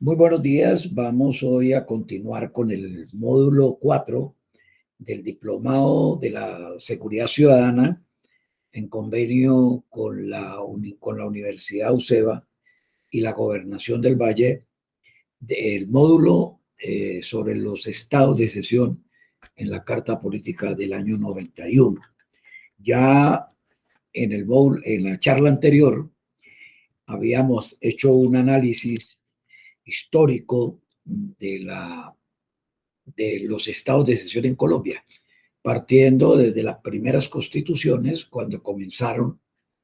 Muy buenos días. Vamos hoy a continuar con el módulo 4 del Diplomado de la Seguridad Ciudadana en convenio con la Universidad UCEBA y la Gobernación del Valle, del módulo sobre los estados de excepción en la Carta Política del año 91. Ya en la charla anterior habíamos hecho un análisis histórico de los estados de excepción en Colombia, partiendo desde las primeras constituciones, cuando comenzaron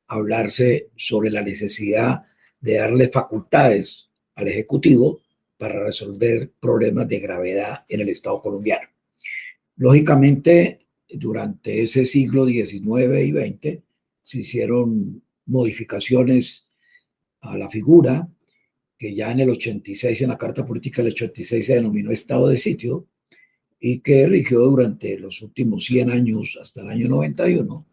a hablarse sobre la necesidad de darle facultades al Ejecutivo para resolver problemas de gravedad en el Estado colombiano. Lógicamente, durante ese siglo XIX y XX se hicieron modificaciones a la figura, que ya en el 86, en la Carta Política del 86, se denominó estado de sitio y que rigió durante los últimos 100 años hasta el año 91,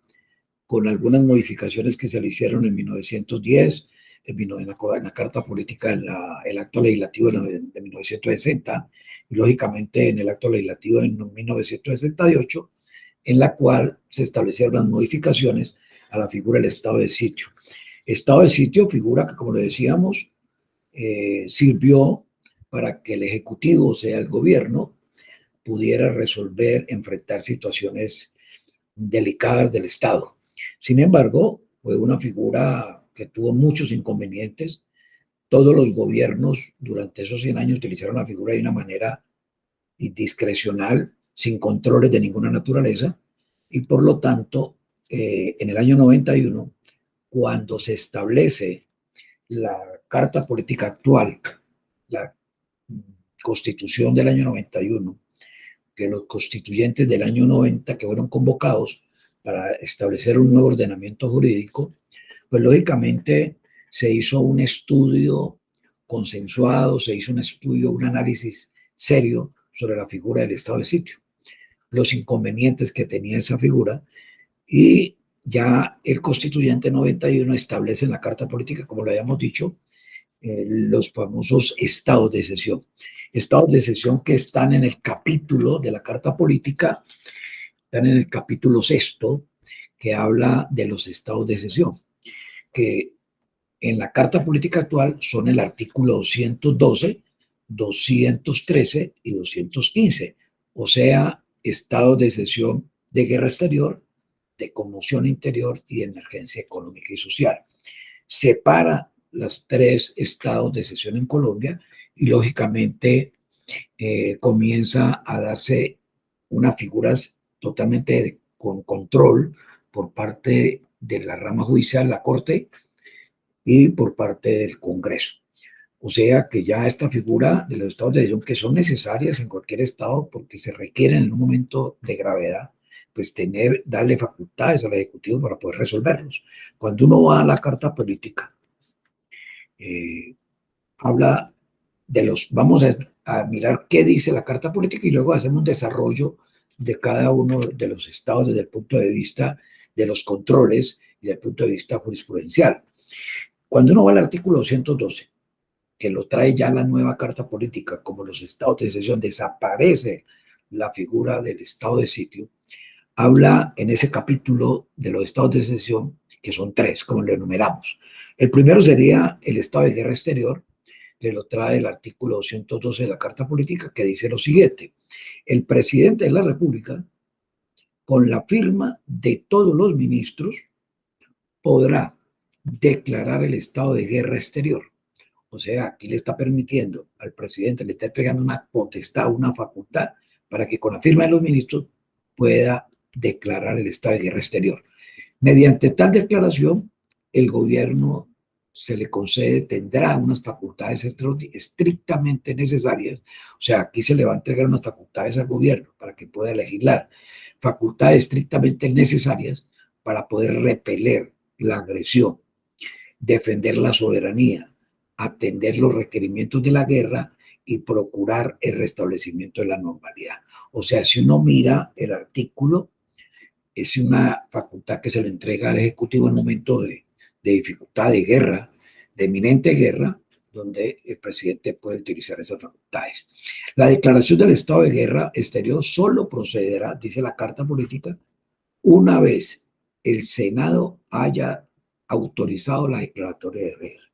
con algunas modificaciones que se le hicieron en 1910, en la Carta Política, el acto legislativo de 1960, y lógicamente en el acto legislativo de 1968, en la cual se establecieron las modificaciones a la figura del estado de sitio. Estado de sitio, figura que, como lo decíamos, sirvió para que el Ejecutivo, o sea, el gobierno, pudiera resolver, enfrentar situaciones delicadas del Estado. Sin embargo, fue una figura que tuvo muchos inconvenientes. Todos los gobiernos durante esos 100 años utilizaron la figura de una manera discrecional, sin controles de ninguna naturaleza, y por lo tanto, en el año 91, cuando se establece la Carta Política actual, la Constitución del año 91, que los constituyentes del año 90 que fueron convocados para establecer un nuevo ordenamiento jurídico, pues lógicamente se hizo un estudio consensuado, se hizo un estudio, un análisis serio sobre la figura del estado de sitio, los inconvenientes que tenía esa figura, y ya el constituyente 91 establece en la Carta Política, como lo habíamos dicho, los famosos estados de excepción. Estados de excepción que están en el capítulo de la Carta Política, están en el capítulo sexto, que habla de los estados de excepción, que en la Carta Política actual son el artículo 212, 213 y 215, o sea, estados de excepción de guerra exterior, de conmoción interior y de emergencia económica y social. Separa los tres estados de excepción en Colombia y lógicamente comienza a darse unas figuras totalmente con control por parte de la rama judicial, la Corte, y por parte del Congreso. O sea que ya esta figura de los estados de excepción, que son necesarias en cualquier estado porque se requieren en un momento de gravedad, pues darle facultades al Ejecutivo para poder resolverlos. Cuando uno va a la Carta Política, habla de vamos a mirar qué dice la Carta Política y luego hacemos un desarrollo de cada uno de los estados desde el punto de vista de los controles y desde el punto de vista jurisprudencial. Cuando uno va al artículo 212, que lo trae ya la nueva Carta Política, como los estados de excepción, desaparece la figura del estado de sitio, habla en ese capítulo de los estados de excepción, que son tres, como lo enumeramos. El primero sería el estado de guerra exterior, que lo trae el artículo 212 de la Carta Política, que dice lo siguiente: el presidente de la República, con la firma de todos los ministros, podrá declarar el estado de guerra exterior. O sea, aquí le está permitiendo al presidente, le está entregando una potestad, una facultad, para que con la firma de los ministros pueda declarar el estado de guerra exterior. Mediante tal declaración, el gobierno se le concede, tendrá unas facultades estrictamente necesarias. O sea, aquí se le va a entregar unas facultades al gobierno para que pueda legislar, facultades estrictamente necesarias para poder repeler la agresión, defender la soberanía, atender los requerimientos de la guerra y procurar el restablecimiento de la normalidad. O sea, si uno mira el artículo, es una facultad que se le entrega al Ejecutivo en un momento de dificultad, de guerra, de eminente guerra, donde el presidente puede utilizar esas facultades. La declaración del estado de guerra exterior solo procederá, dice la Carta Política, una vez el Senado haya autorizado la declaratoria de guerra.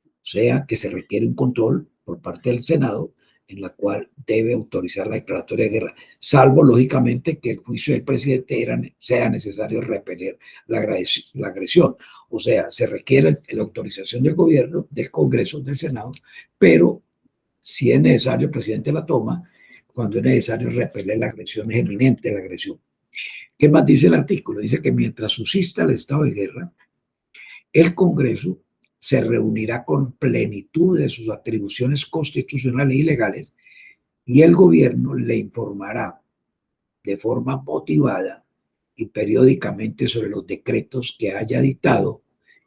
O sea, que se requiere un control por parte del Senado en la cual debe autorizar la declaratoria de guerra, salvo, lógicamente, que el juicio del presidente sea necesario repeler la agresión. O sea, se requiere la autorización del gobierno, del Congreso, del Senado, pero si es necesario, el presidente la toma cuando es necesario repeler la agresión, es eminente la agresión. ¿Qué más dice el artículo? Dice que mientras subsista el estado de guerra, el Congreso se reunirá con plenitud de sus atribuciones constitucionales y legales y el gobierno le informará de forma motivada y periódicamente sobre los decretos que haya dictado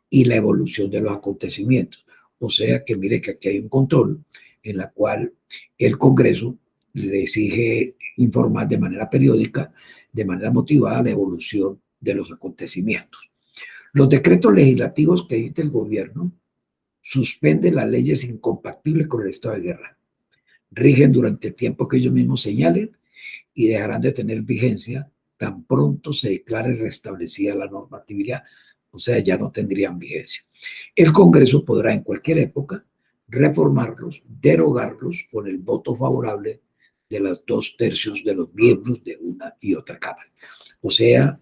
y la evolución de los acontecimientos. O sea que mire que aquí hay un control en la cual el Congreso le exige informar de manera periódica, de manera motivada, la evolución de los acontecimientos. Los decretos legislativos que dicta el gobierno suspenden las leyes incompatibles con el estado de guerra, rigen durante el tiempo que ellos mismos señalen y dejarán de tener vigencia tan pronto se declare restablecida la normatividad, o sea, ya no tendrían vigencia. El Congreso podrá en cualquier época reformarlos, derogarlos con el voto favorable de los 2/3 de los miembros de una y otra cámara. O sea,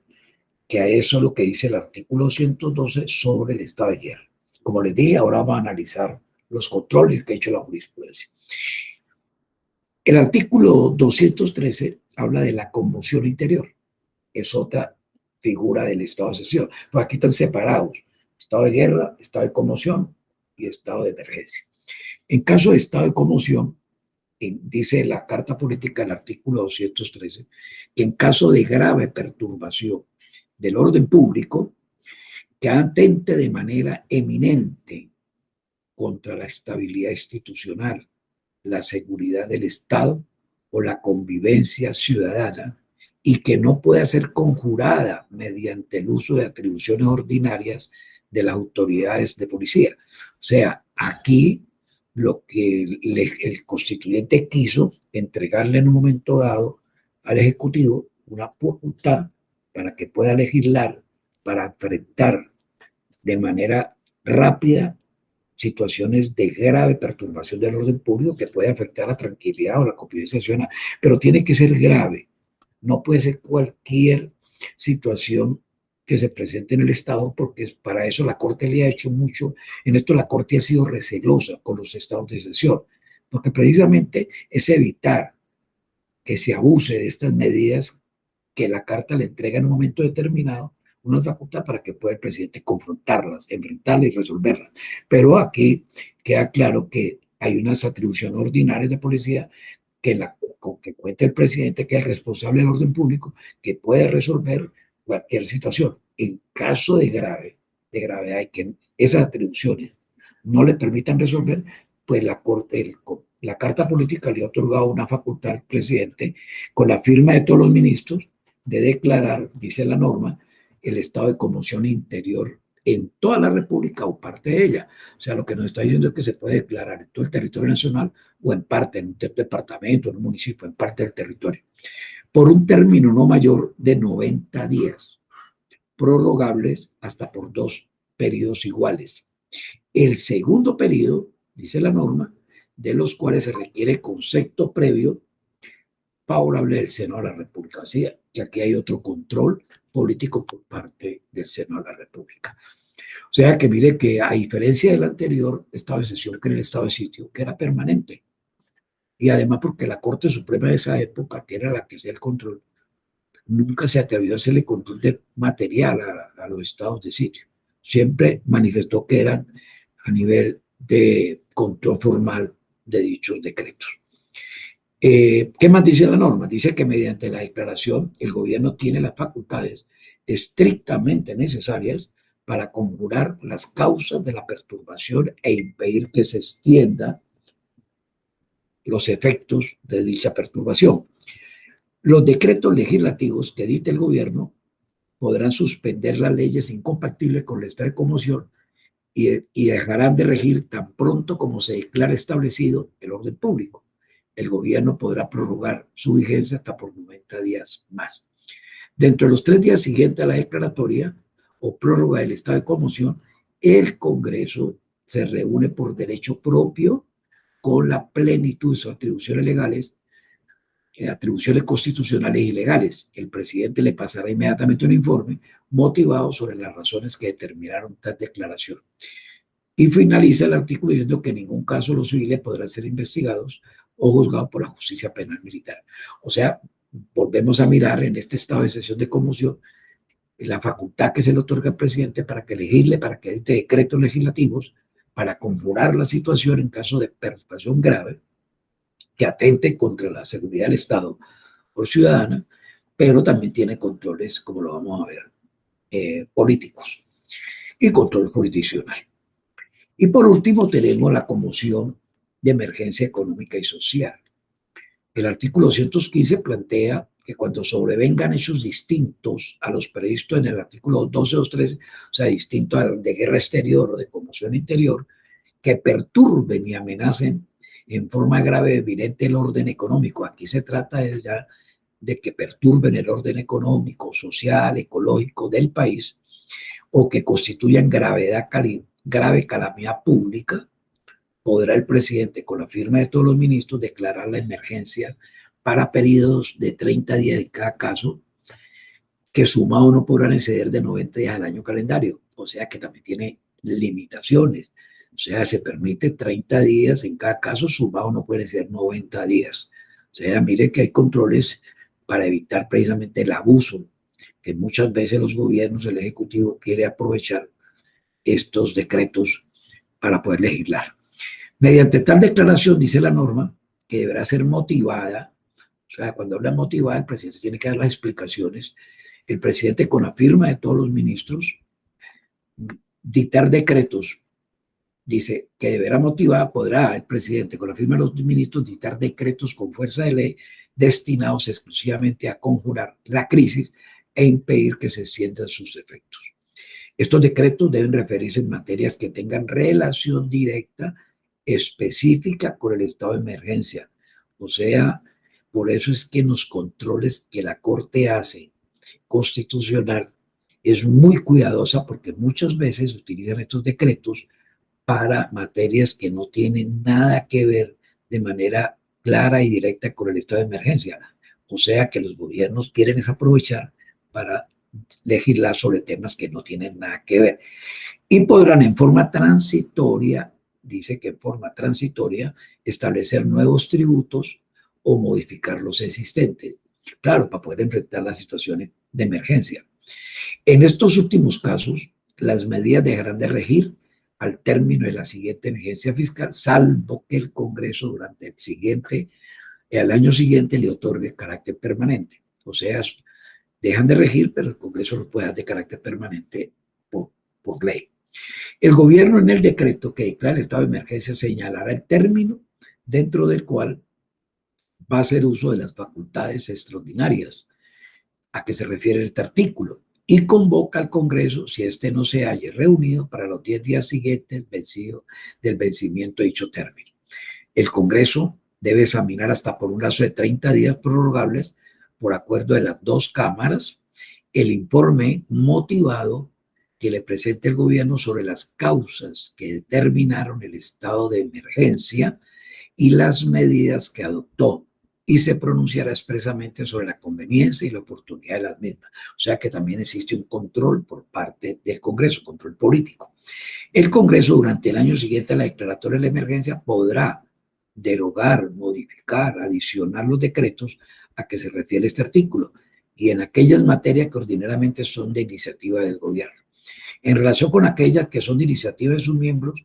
que a eso es lo que dice el artículo 112 sobre el estado de guerra. Como les dije, ahora vamos a analizar los controles que ha hecho la jurisprudencia. El artículo 213 habla de la conmoción interior. Es otra figura del estado de excepción. Pues aquí están separados. Estado de guerra, estado de conmoción y estado de emergencia. En caso de estado de conmoción, dice la Carta Política, el artículo 213, que en caso de grave perturbación del orden público, que atente de manera eminente contra la estabilidad institucional, la seguridad del Estado o la convivencia ciudadana y que no pueda ser conjurada mediante el uso de atribuciones ordinarias de las autoridades de policía. O sea, aquí lo que el constituyente quiso entregarle en un momento dado al Ejecutivo una facultad para que pueda legislar, para enfrentar de manera rápida situaciones de grave perturbación del orden público que puede afectar la tranquilidad o la convivencia ciudadana, pero tiene que ser grave, no puede ser cualquier situación que se presente en el Estado, porque para eso la Corte le ha hecho mucho, en esto la Corte ha sido recelosa con los estados de excepción, porque precisamente es evitar que se abuse de estas medidas que la Carta le entrega en un momento determinado, una facultad para que pueda el presidente confrontarlas, enfrentarlas y resolverlas. Pero aquí queda claro que hay unas atribuciones ordinarias de policía con que cuenta el presidente, que es el responsable del orden público, que puede resolver cualquier situación. En caso de gravedad y que esas atribuciones no le permitan resolver, pues la Carta Política le ha otorgado una facultad al presidente con la firma de todos los ministros de declarar, dice la norma, el estado de conmoción interior en toda la República o parte de ella. O sea, lo que nos está diciendo es que se puede declarar en todo el territorio nacional o en parte, en un departamento, en un municipio, en parte del territorio, por un término no mayor de 90 días, prorrogables hasta por 2 periodos iguales. El segundo periodo, dice la norma, de los cuales se requiere concepto previo favorable del Senado de la República. Así que aquí hay otro control político por parte del Senado de la República. O sea que mire que a diferencia del anterior estado de sesión, que era el estado de sitio, que era permanente, y además porque la Corte Suprema de esa época, que era la que hacía el control, nunca se atrevió a hacerle control de material a los estados de sitio. Siempre manifestó que eran a nivel de control formal de dichos decretos. ¿Qué más dice la norma? Dice que mediante la declaración el gobierno tiene las facultades estrictamente necesarias para conjurar las causas de la perturbación e impedir que se extienda los efectos de dicha perturbación. Los decretos legislativos que dicte el gobierno podrán suspender las leyes incompatibles con el estado de conmoción y dejarán de regir tan pronto como se declare establecido el orden público. El gobierno podrá prorrogar su vigencia hasta por 90 días más. Dentro de los 3 días siguientes a la declaratoria o prórroga del estado de conmoción, el Congreso se reúne por derecho propio con la plenitud de sus atribuciones legales, atribuciones constitucionales y legales. El presidente le pasará inmediatamente un informe motivado sobre las razones que determinaron tal declaración. Y finaliza el artículo diciendo que en ningún caso los civiles podrán ser investigados o juzgados por la justicia penal militar. O sea, volvemos a mirar en este estado de excepción de conmoción la facultad que se le otorga al presidente para que legisle, para que dicte decretos legislativos, para conjurar la situación en caso de perturbación grave que atente contra la seguridad del Estado por ciudadana, pero también tiene controles, como lo vamos a ver, políticos y control jurisdiccional. Y por último tenemos la conmoción de emergencia económica y social. El artículo 215 plantea que cuando sobrevengan hechos distintos a los previstos en el artículo 12 o 13, o sea, distinto al de guerra exterior o de conmoción interior, que perturben y amenacen en forma grave y evidente el orden económico. Aquí se trata ya de que perturben el orden económico, social, ecológico del país, o que constituyan grave calamidad pública, podrá el presidente, con la firma de todos los ministros, declarar la emergencia para periodos de 30 días en cada caso, que sumado no podrán exceder de 90 días al año calendario. O sea que también tiene limitaciones. O sea, se permite 30 días en cada caso, sumado no puede ser 90 días. O sea, mire que hay controles para evitar precisamente el abuso, que muchas veces los gobiernos, el Ejecutivo quiere aprovechar estos decretos para poder legislar. Mediante tal declaración, dice la norma, que deberá ser motivada. O sea, cuando habla motivada, el presidente tiene que dar las explicaciones. El presidente, con la firma de todos los ministros, dictar decretos. Dice que deberá motivada, podrá el presidente, con la firma de los ministros, dictar decretos con fuerza de ley destinados exclusivamente a conjurar la crisis e impedir que se extiendan sus efectos. Estos decretos deben referirse en materias que tengan relación directa, específica con el estado de emergencia. O sea, por eso es que en los controles que la Corte hace constitucional es muy cuidadosa, porque muchas veces utilizan estos decretos para materias que no tienen nada que ver de manera clara y directa con el estado de emergencia. O sea que los gobiernos quieren es aprovechar para legislar sobre temas que no tienen nada que ver. Y podrán en forma transitoria, dice que en forma transitoria, establecer nuevos tributos o modificar los existentes. Claro, para poder enfrentar las situaciones de emergencia. En estos últimos casos, las medidas dejarán de regir al término de la siguiente emergencia fiscal, salvo que el Congreso durante el año siguiente le otorgue carácter permanente. O sea, dejan de regir, pero el Congreso lo puede dar de carácter permanente por ley. El gobierno, en el decreto que declara el estado de emergencia, señalará el término dentro del cual va a hacer uso de las facultades extraordinarias a que se refiere este artículo, y convoca al Congreso si éste no se halle reunido para los 10 días siguientes del vencimiento de dicho término. El Congreso debe examinar hasta por un lazo de 30 días prorrogables, por acuerdo de las dos cámaras, el informe motivado que le presente el gobierno sobre las causas que determinaron el estado de emergencia y las medidas que adoptó, y se pronunciará expresamente sobre la conveniencia y la oportunidad de las mismas. O sea que también existe un control por parte del Congreso, control político. El Congreso, durante el año siguiente a la declaratoria de la emergencia, podrá derogar, modificar, adicionar los decretos a que se refiere este artículo, y en aquellas materias que ordinariamente son de iniciativa del gobierno. En relación con aquellas que son de iniciativa de sus miembros,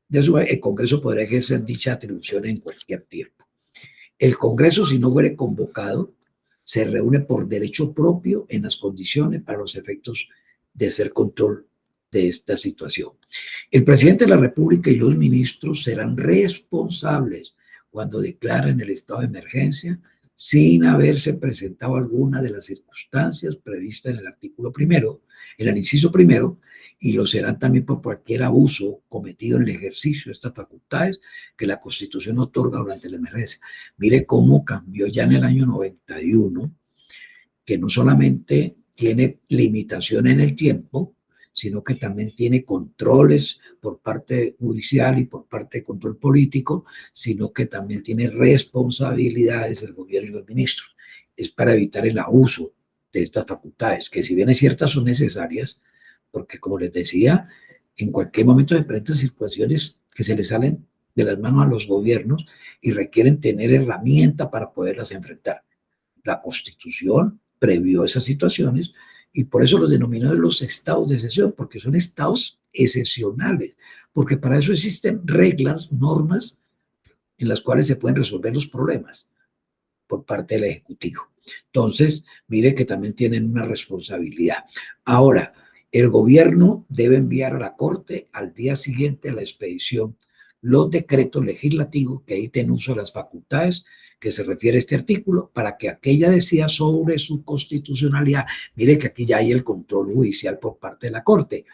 el Congreso podrá ejercer dicha atribución en cualquier tiempo. El Congreso, si no fuere convocado, se reúne por derecho propio en las condiciones para los efectos de hacer control de esta situación. El presidente de la República y los ministros serán responsables cuando declaren el estado de emergencia, sin haberse presentado alguna de las circunstancias previstas en el artículo primero, en el inciso primero, y lo serán también por cualquier abuso cometido en el ejercicio de estas facultades que la Constitución otorga durante la emergencia. Mire cómo cambió ya en el año 91, que no solamente tiene limitación en el tiempo, sino que también tiene controles por parte judicial y por parte de control político, sino que también tiene responsabilidades del gobierno y los ministros. Es para evitar el abuso de estas facultades, que si bien es ciertas son necesarias, porque como les decía, en cualquier momento se presentan situaciones que se les salen de las manos a los gobiernos y requieren tener herramientas para poderlas enfrentar. La Constitución previó esas situaciones y por eso los denominó los estados de excepción, porque son estados excepcionales, porque para eso existen reglas, normas en las cuales se pueden resolver los problemas por parte del Ejecutivo. Entonces, mire que también tienen una responsabilidad. Ahora, el gobierno debe enviar a la Corte al día siguiente a la expedición los decretos legislativos que ahí tienen uso de las facultades que se refiere a este artículo para que aquella decida sobre su constitucionalidad. Mire que aquí ya hay el control judicial por parte de la Corte.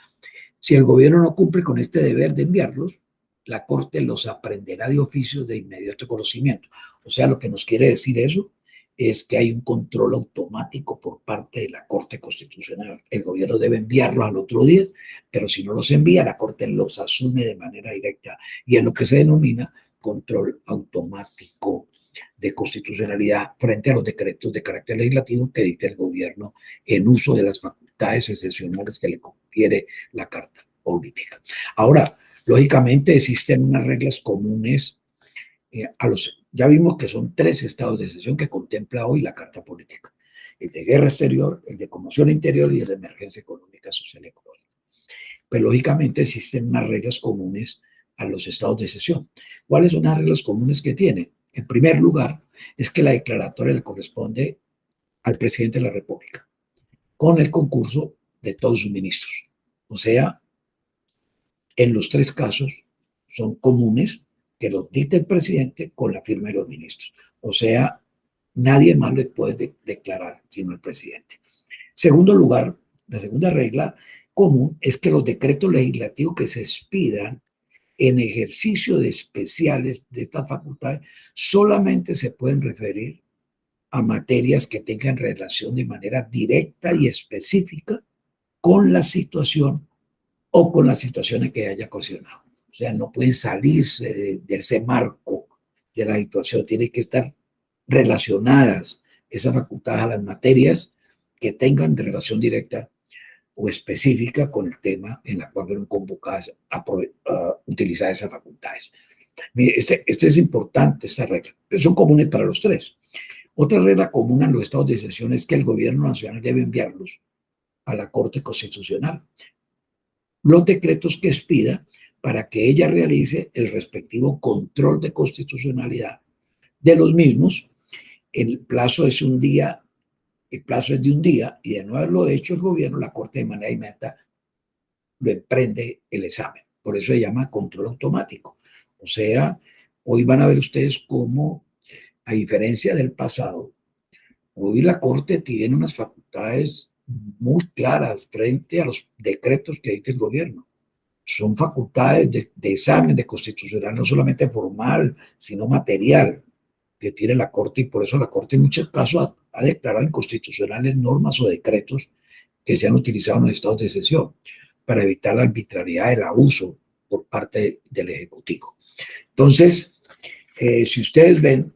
Si el gobierno no cumple con este deber de enviarlos, la Corte los aprenderá de oficio de inmediato conocimiento. O sea, lo que nos quiere decir eso es que hay un control automático por parte de la Corte Constitucional. El gobierno debe enviarlos al otro día, pero si no los envía, la Corte los asume de manera directa y es lo que se denomina control automático de constitucionalidad frente a los decretos de carácter legislativo que dicta el gobierno en uso de las facultades excepcionales que le confiere la Carta Política. Ahora, lógicamente existen unas reglas comunes ya vimos que son 3 estados de excepción que contempla hoy la Carta Política: el de guerra exterior, el de conmoción interior y el de emergencia económica, social y económica. Pero lógicamente existen unas reglas comunes a los estados de excepción. ¿Cuáles son las reglas comunes que tienen? En primer lugar, es que la declaratoria le corresponde al presidente de la República, con el concurso de todos sus ministros. O sea, en los 3 casos son comunes que los dicte el presidente con la firma de los ministros. O sea, nadie más le puede declarar sino el presidente. Segundo lugar, la segunda regla común es que los decretos legislativos que se expidan en ejercicio de especiales de estas facultades solamente se pueden referir a materias que tengan relación de manera directa y específica con la situación o con las situaciones que haya ocasionado. O sea, no pueden salirse de ese marco de la situación, tienen que estar relacionadas esas facultades a las materias que tengan de relación directa o específica con el tema en la cual fueron convocadas a utilizar esas facultades. Mire, este es importante, esta regla, pero son comunes para los 3. Otra regla común en los estados de excepción es que el gobierno nacional debe enviarlos a la Corte Constitucional los decretos que expida para que ella realice el respectivo control de constitucionalidad de los mismos. El plazo es de un día y de no haberlo hecho el gobierno, la Corte de manera inmediata lo emprende el examen. Por eso se llama control automático. O sea, hoy van a ver ustedes cómo, a diferencia del pasado, hoy la Corte tiene unas facultades muy claras frente a los decretos que dicta el gobierno. Son facultades de examen de constitucional, no solamente formal, sino material, que tiene la Corte, y por eso la Corte en muchos casos ha declarado inconstitucionales normas o decretos que se han utilizado en los estados de excepción para evitar la arbitrariedad, el abuso por parte del Ejecutivo. Entonces, si ustedes ven,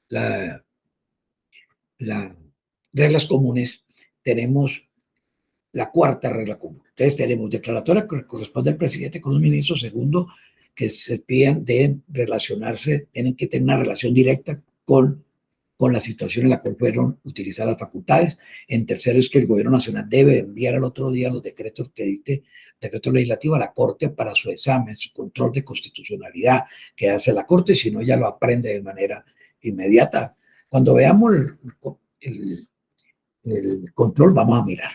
las reglas comunes, tenemos la cuarta regla común. Entonces tenemos declaratoria que corresponde al presidente con los ministros. Segundo, que se piden, deben relacionarse, tienen que tener una relación directa con la situación en la cual fueron utilizadas las facultades. En tercero, es que el gobierno nacional debe enviar al otro día los decretos que dicte, decretos legislativos a la Corte para su examen, su control de constitucionalidad que hace la Corte, si no ya lo aprende de manera inmediata. Cuando veamos el control, vamos a mirar.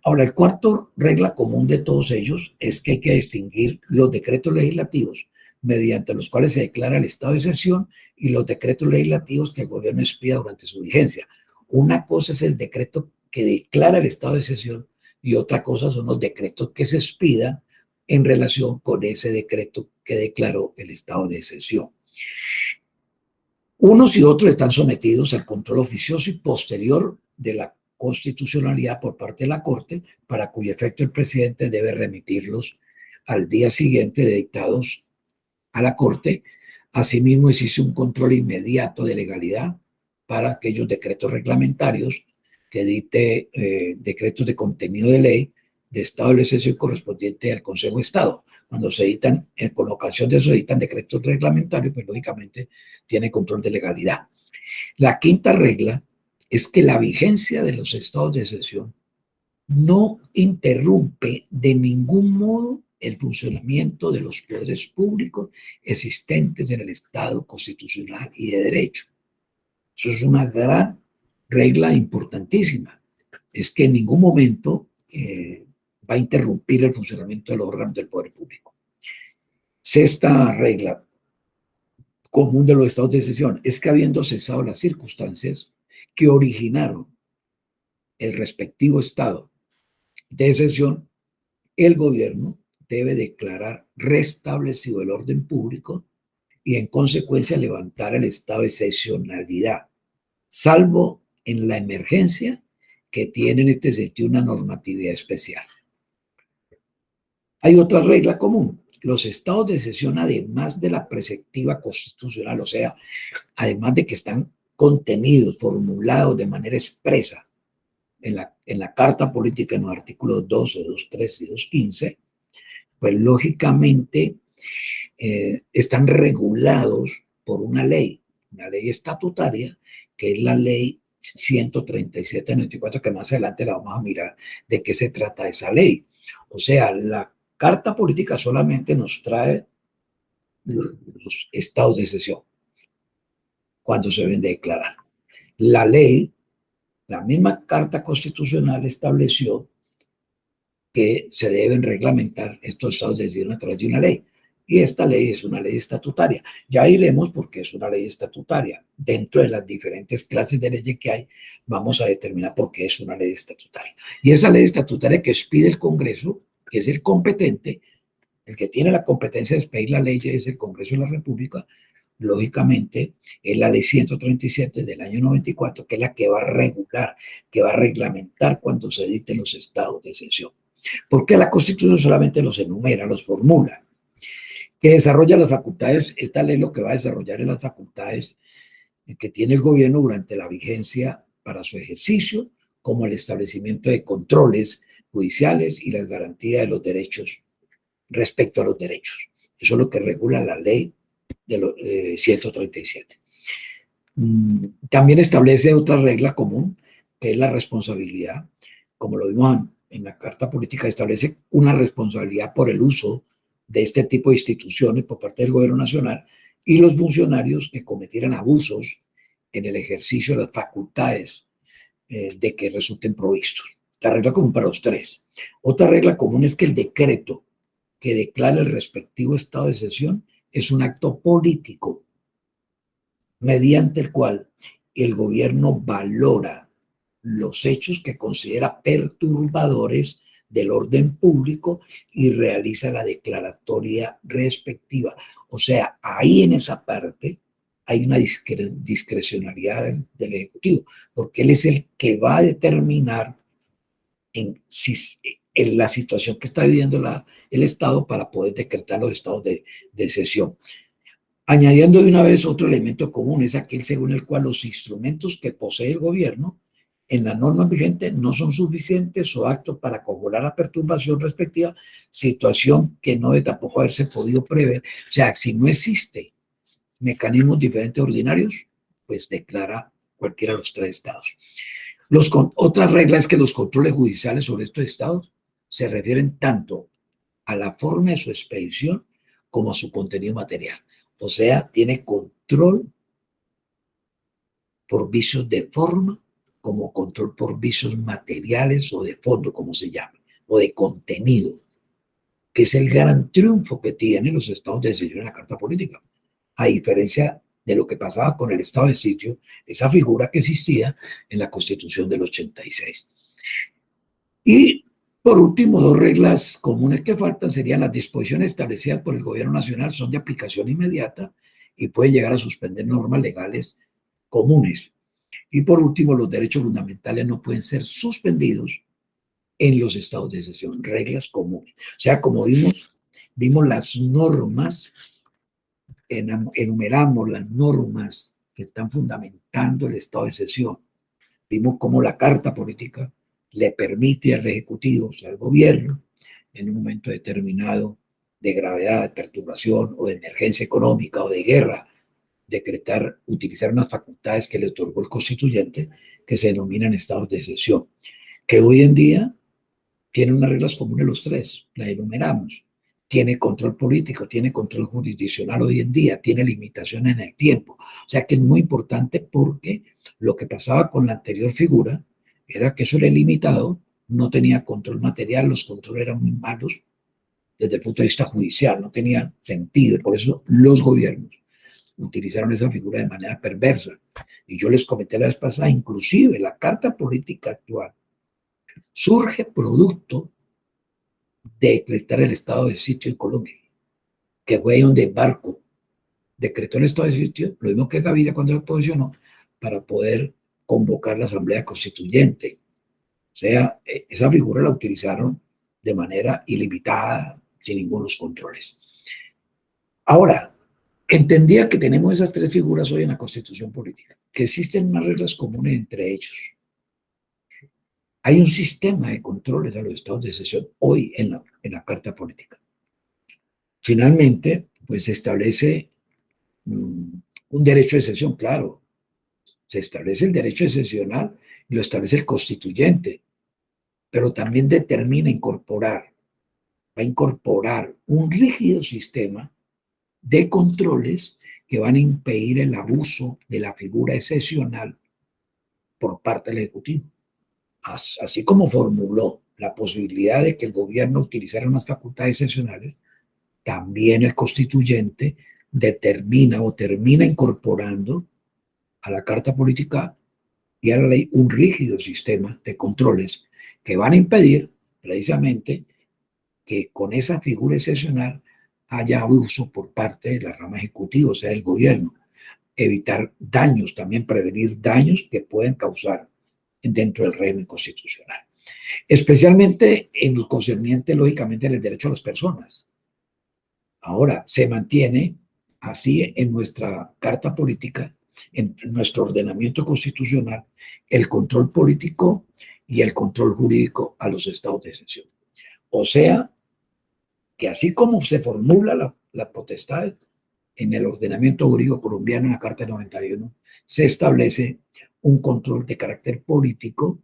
Ahora, el cuarto regla común de todos ellos es que hay que distinguir los decretos legislativos mediante los cuales se declara el estado de excepción y los decretos legislativos que el gobierno expida durante su vigencia. Una cosa es el decreto que declara el estado de excepción y otra cosa son los decretos que se expidan en relación con ese decreto que declaró el estado de excepción. Unos y otros están sometidos al control oficioso y posterior de la constitucionalidad por parte de la Corte, para cuyo efecto el presidente debe remitirlos al día siguiente de dictados a la Corte. Asimismo, existe un control inmediato de legalidad para aquellos decretos reglamentarios que dicte decretos de contenido de ley de estado de excepción correspondiente al Consejo de Estado. Cuando se editan, con ocasión de eso, editan decretos reglamentarios, pues lógicamente tiene control de legalidad. La quinta regla es que la vigencia de los estados de excepción no interrumpe de ningún modo el funcionamiento de los poderes públicos existentes en el Estado constitucional y de derecho. Eso es una gran regla importantísima. Es que en ningún momento va a interrumpir el funcionamiento de los órganos del poder público. Sexta regla común de los estados de excepción es que, habiendo cesado las circunstancias que originaron el respectivo estado de excepción, el gobierno debe declarar restablecido el orden público y, en consecuencia, levantar el estado de excepcionalidad, salvo en la emergencia, que tiene en este sentido una normatividad especial. Hay otra regla común. Los estados de excepción, además de la preceptiva constitucional, o sea, además de que están contenidos, formulados de manera expresa en la Carta Política, en los artículos 12, 2.13 y 2.15, pues lógicamente están regulados por una ley estatutaria, que es la ley 137/94, que más adelante la vamos a mirar de qué se trata esa ley. O sea, la Carta Política solamente nos trae los estados de excepción cuando se deben de declarar. La ley, la misma Carta Constitucional, estableció que se deben reglamentar estos estados de excepción a través de una ley. Y esta ley es una ley estatutaria. Ya iremos por qué es una ley estatutaria. Dentro de las diferentes clases de leyes que hay, vamos a determinar por qué es una ley estatutaria. Y esa ley estatutaria que expide el Congreso, que es el competente, el que tiene la competencia de expedir la ley es el Congreso de la República, lógicamente es la ley 137 del año 94, que es la que va a regular, que va a reglamentar cuando se editen los estados de excepción. Porque la Constitución solamente los enumera, los formula. Que desarrolla las facultades, esta ley lo que va a desarrollar es las facultades que tiene el gobierno durante la vigencia para su ejercicio, como el establecimiento de controles judiciales y las garantías de los derechos respecto a los derechos. Eso es lo que regula la ley de 137. También establece otra regla común, que es la responsabilidad. Como lo vimos en la Carta Política, establece una responsabilidad por el uso de este tipo de instituciones por parte del gobierno nacional y los funcionarios que cometieran abusos en el ejercicio de las facultades de que resulten provistos. La regla común para los tres. Otra regla común es que el decreto que declara el respectivo estado de excepción es un acto político mediante el cual el gobierno valora los hechos que considera perturbadores del orden público y realiza la declaratoria respectiva. O sea, ahí en esa parte hay una discrecionalidad del Ejecutivo, porque él es el que va a determinar en la situación que está viviendo el Estado para poder decretar los estados de excepción. Añadiendo de una vez otro elemento común, es aquel según el cual los instrumentos que posee el gobierno en la norma vigente no son suficientes o aptos para conjurar la perturbación respectiva, situación que no debe tampoco haberse podido prever. O sea, si no existe mecanismos diferentes ordinarios, pues declara cualquiera de los tres estados. Otra regla es que los controles judiciales sobre estos estados se refieren tanto a la forma de su expedición como a su contenido material. O sea, tiene control por vicios de forma como control por vicios materiales o de fondo, como se llama, o de contenido, que es el gran triunfo que tienen los estados de excepción en la Carta Política. A diferencia de lo que pasaba con el estado de sitio, esa figura que existía en la Constitución del 86. Y por último, dos reglas comunes que faltan serían las disposiciones establecidas por el gobierno nacional son de aplicación inmediata y pueden llegar a suspender normas legales comunes. Y por último, los derechos fundamentales no pueden ser suspendidos en los estados de excepción, reglas comunes. O sea, como vimos las normas, enumeramos las normas que están fundamentando el estado de excepción. Vimos cómo la Carta Política le permite al Ejecutivo, o sea, al gobierno, en un momento determinado de gravedad, de perturbación o de emergencia económica o de guerra, decretar, utilizar unas facultades que le otorgó el constituyente, que se denominan estados de excepción, que hoy en día tienen unas reglas comunes los tres, las enumeramos. Tiene control político, tiene control jurisdiccional hoy en día, tiene limitación en el tiempo. O sea que es muy importante porque lo que pasaba con la anterior figura era que eso era limitado, no tenía control material, los controles eran muy malos desde el punto de vista judicial, no tenían sentido. Por eso los gobiernos utilizaron esa figura de manera perversa. Y yo les comenté la vez pasada, inclusive la Carta Política actual surge producto de decretar el estado de sitio en Colombia, que fue donde Barco decretó el estado de sitio, lo mismo que Gaviria cuando se posicionó, para poder convocar la Asamblea Constituyente. O sea, esa figura la utilizaron de manera ilimitada, sin ningunos controles. Ahora, entendía que tenemos esas tres figuras hoy en la Constitución Política, que existen unas reglas comunes entre ellos. Hay un sistema de controles a los estados de excepción hoy en la Carta Política. Finalmente, pues se establece un derecho de excepción, claro. Se establece el derecho excepcional y lo establece el constituyente, pero también determina va a incorporar un rígido sistema de controles que van a impedir el abuso de la figura excepcional por parte del Ejecutivo. Así como formuló la posibilidad de que el gobierno utilizara unas facultades excepcionales, también el constituyente determina o termina incorporando a la Carta Política y a la ley un rígido sistema de controles que van a impedir precisamente que con esa figura excepcional haya abuso por parte de la rama ejecutiva, o sea, del gobierno. Evitar daños, también prevenir daños que pueden causar dentro del régimen constitucional. Especialmente en lo concerniente, lógicamente, en el derecho a las personas. Ahora, se mantiene así en nuestra Carta Política, en nuestro ordenamiento constitucional, el control político y el control jurídico a los estados de excepción. O sea, que así como se formula la potestad en el ordenamiento jurídico colombiano en la Carta de 91, se establece un control de carácter político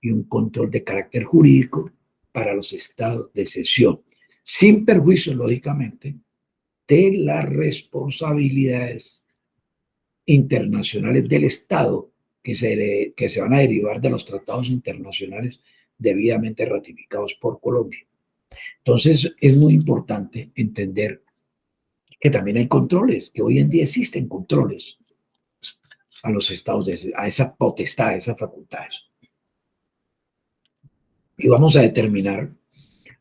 y un control de carácter jurídico para los estados de excepción, sin perjuicio, lógicamente, de las responsabilidades internacionales del Estado que se van a derivar de los tratados internacionales debidamente ratificados por Colombia. Entonces, es muy importante entender que también hay controles, que hoy en día existen controles a los estados, a esa potestad, a esas facultades. Y vamos a determinar,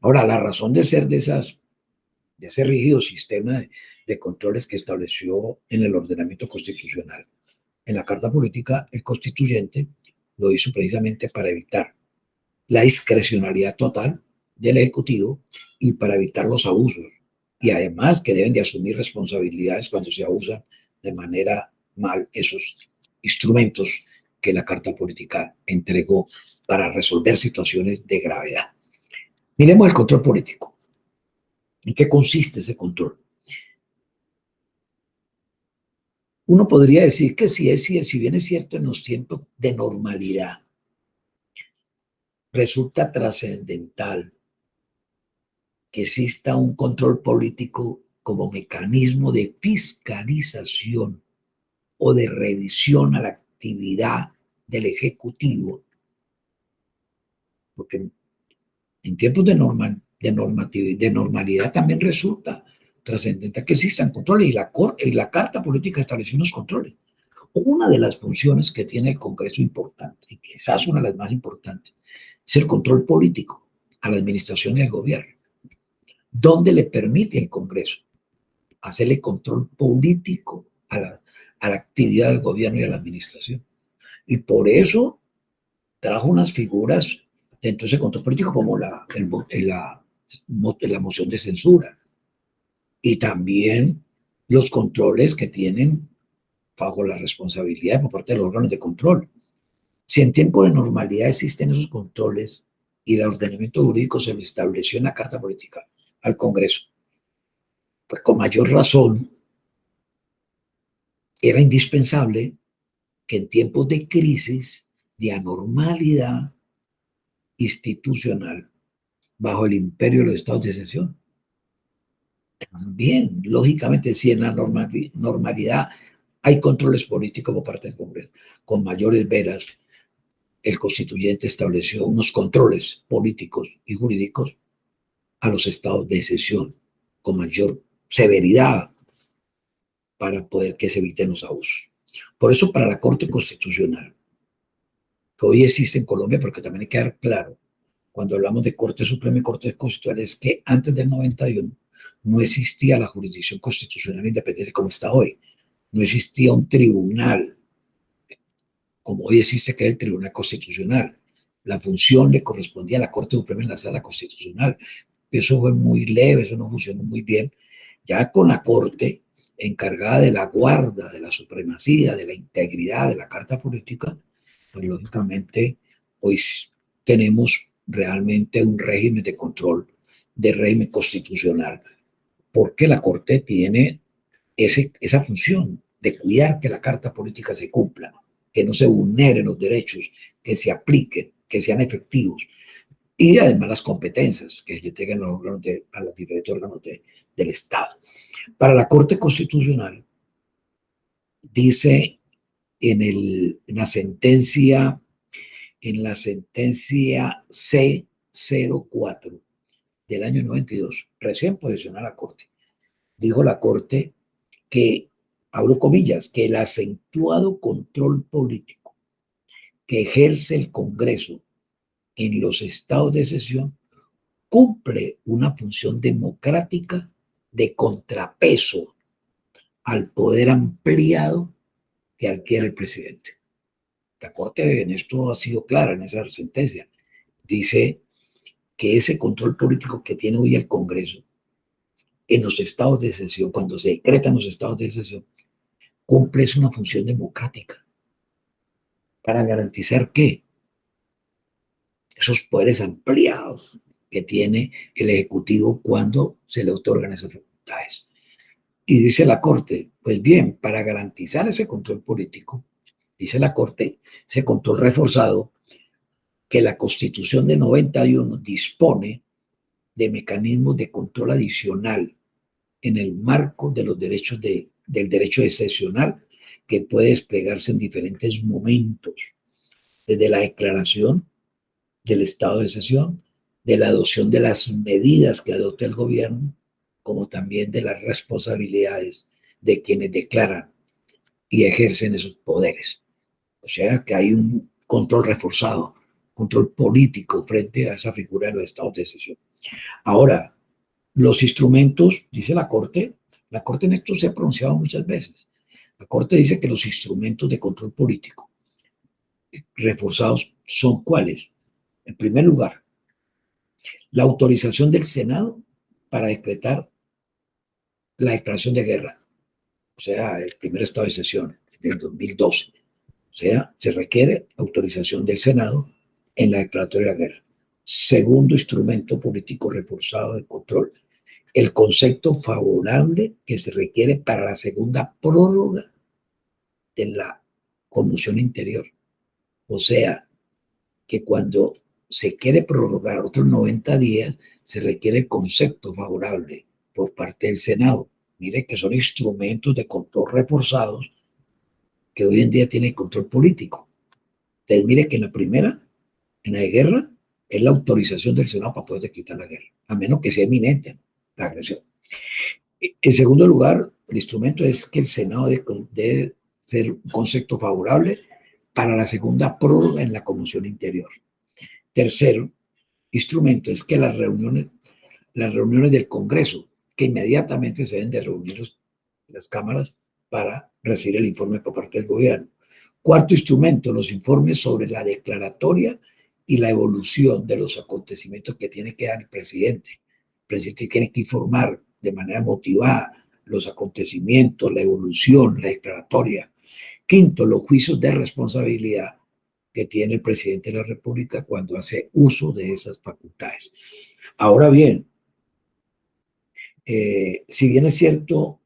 ahora, la razón de ser de ese rígido sistema de controles que estableció en el ordenamiento constitucional. En la Carta Política, el constituyente lo hizo precisamente para evitar la discrecionalidad total del Ejecutivo y para evitar los abusos. Y además que deben de asumir responsabilidades cuando se abusan de manera mal esos instrumentos que la Carta Política entregó para resolver situaciones de gravedad. Miremos el control político. ¿En qué consiste ese control? Uno podría decir que si bien es cierto en los tiempos de normalidad, resulta trascendental que exista un control político como mecanismo de fiscalización o de revisión a la actividad del Ejecutivo, porque en tiempos de, de normalidad también resulta trascendente que existan controles y la Carta Política estableció unos controles. Una de las funciones que tiene el Congreso importante, y quizás una de las más importantes, es el control político a la administración y al gobierno, donde le permite al Congreso hacerle control político a la actividad del gobierno y a la administración. Y por eso trajo unas figuras dentro de ese control político como la moción de censura y también los controles que tienen bajo la responsabilidad por parte de los órganos de control. Si en tiempo de normalidad existen esos controles y el ordenamiento jurídico se lo estableció en la Carta Política al Congreso, pues con mayor razón era indispensable que en tiempos de crisis, de anormalidad institucional, bajo el imperio de los estados de excepción, también, lógicamente, si en la normalidad hay controles políticos por parte del Congreso, con mayores veras, el constituyente estableció unos controles políticos y jurídicos a los estados de excepción, con mayor severidad para poder que se eviten los abusos. Por eso, para la Corte Constitucional, que hoy existe en Colombia, porque también hay que dar claro, cuando hablamos de Corte Suprema y Corte Constitucional, es que antes del 91 no existía la jurisdicción constitucional independiente como está hoy. No existía un tribunal como hoy existe, que es el Tribunal Constitucional. La función le correspondía a la Corte Suprema en la Sala Constitucional. Eso fue muy leve, eso no funcionó muy bien. Ya con la Corte encargada de la guarda, de la supremacía, de la integridad de la Carta Política, pues lógicamente hoy tenemos realmente un régimen de control, de régimen constitucional, porque la Corte tiene esa función de cuidar que la Carta Política se cumpla, que no se vulneren los derechos, que se apliquen, que sean efectivos, y además las competencias que lleguen a los diferentes órganos del Estado. Para la Corte Constitucional, dice en la sentencia C04 del año 92, recién posicionó la Corte, dijo la Corte que, abro comillas, que el acentuado control político que ejerce el Congreso en los estados de excepción cumple una función democrática de contrapeso al poder ampliado que adquiere el presidente. La Corte en esto ha sido clara en esa sentencia. Dice que ese control político que tiene hoy el Congreso en los estados de excepción, cuando se decretan los estados de excepción, cumple una función democrática para garantizar que esos poderes ampliados que tiene el Ejecutivo cuando se le otorgan esas facultades. Y dice la Corte, pues bien, para garantizar ese control político, dice la Corte, ese control reforzado, que la Constitución de 91 dispone de mecanismos de control adicional en el marco de los derechos del derecho excepcional que puede desplegarse en diferentes momentos, desde la declaración del estado de excepción, de la adopción de las medidas que adopte el gobierno, como también de las responsabilidades de quienes declaran y ejercen esos poderes. O sea que hay un control reforzado, control político frente a esa figura de los estados de excepción. Ahora, los instrumentos, dice la Corte en esto se ha pronunciado muchas veces. La Corte dice que los instrumentos de control político reforzados son ¿cuáles? En primer lugar, la autorización del Senado para decretar la declaración de guerra, o sea, el primer estado de excepción del 2012. O sea, se requiere autorización del Senado en la declaratoria de la guerra. Segundo instrumento político reforzado de control, el concepto favorable que se requiere para la segunda prórroga de la conmoción interior. O sea, que cuando se quiere prorrogar otros 90 días, se requiere el concepto favorable por parte del Senado. Mire que son instrumentos de control reforzados que hoy en día tienen control político. Entonces, mire que en la primera, en la de guerra, es la autorización del Senado para poder decretar la guerra, a menos que sea eminente la agresión. En segundo lugar, el instrumento es que el Senado debe ser un concepto favorable para la segunda prórroga en la Comisión Interior. Tercero, instrumento es que las reuniones del Congreso, que inmediatamente se deben de reunir las cámaras para recibir el informe por parte del gobierno. Cuarto instrumento, los informes sobre la declaratoria y la evolución de los acontecimientos que tiene que dar el presidente. El presidente tiene que informar de manera motivada los acontecimientos, la evolución, la declaratoria. Quinto, los juicios de responsabilidad que tiene el presidente de la República cuando hace uso de esas facultades. Ahora bien, si bien es cierto,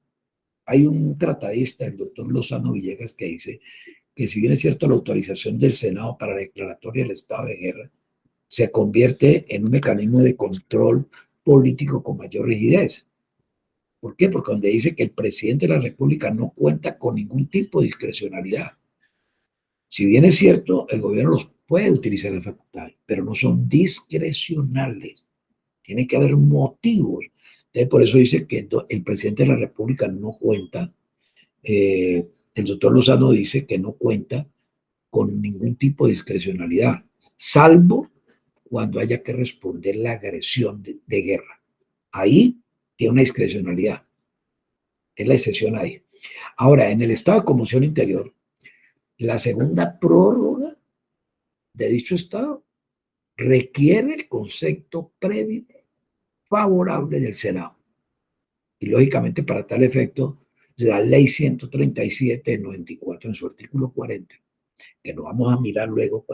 hay un tratadista, el doctor Lozano Villegas, que dice que si bien es cierto la autorización del Senado para la declaratoria del estado de guerra se convierte en un mecanismo de control político con mayor rigidez. ¿Por qué? Porque donde dice que el presidente de la República no cuenta con ningún tipo de discrecionalidad. Si bien es cierto, el gobierno los puede utilizar en facultades, pero no son discrecionales. Tiene que haber motivos. Entonces, por eso dice que el presidente de la República no cuenta, el doctor Lozano dice que no cuenta con ningún tipo de discrecionalidad, salvo cuando haya que responder la agresión de guerra. Ahí tiene una discrecionalidad. Es la excepción ahí. Ahora, en el estado de conmoción interior, la segunda prórroga de dicho estado requiere el concepto previo favorable del Senado. Y lógicamente, para tal efecto, la ley 137 del 94 en su artículo 40, que lo vamos a mirar luego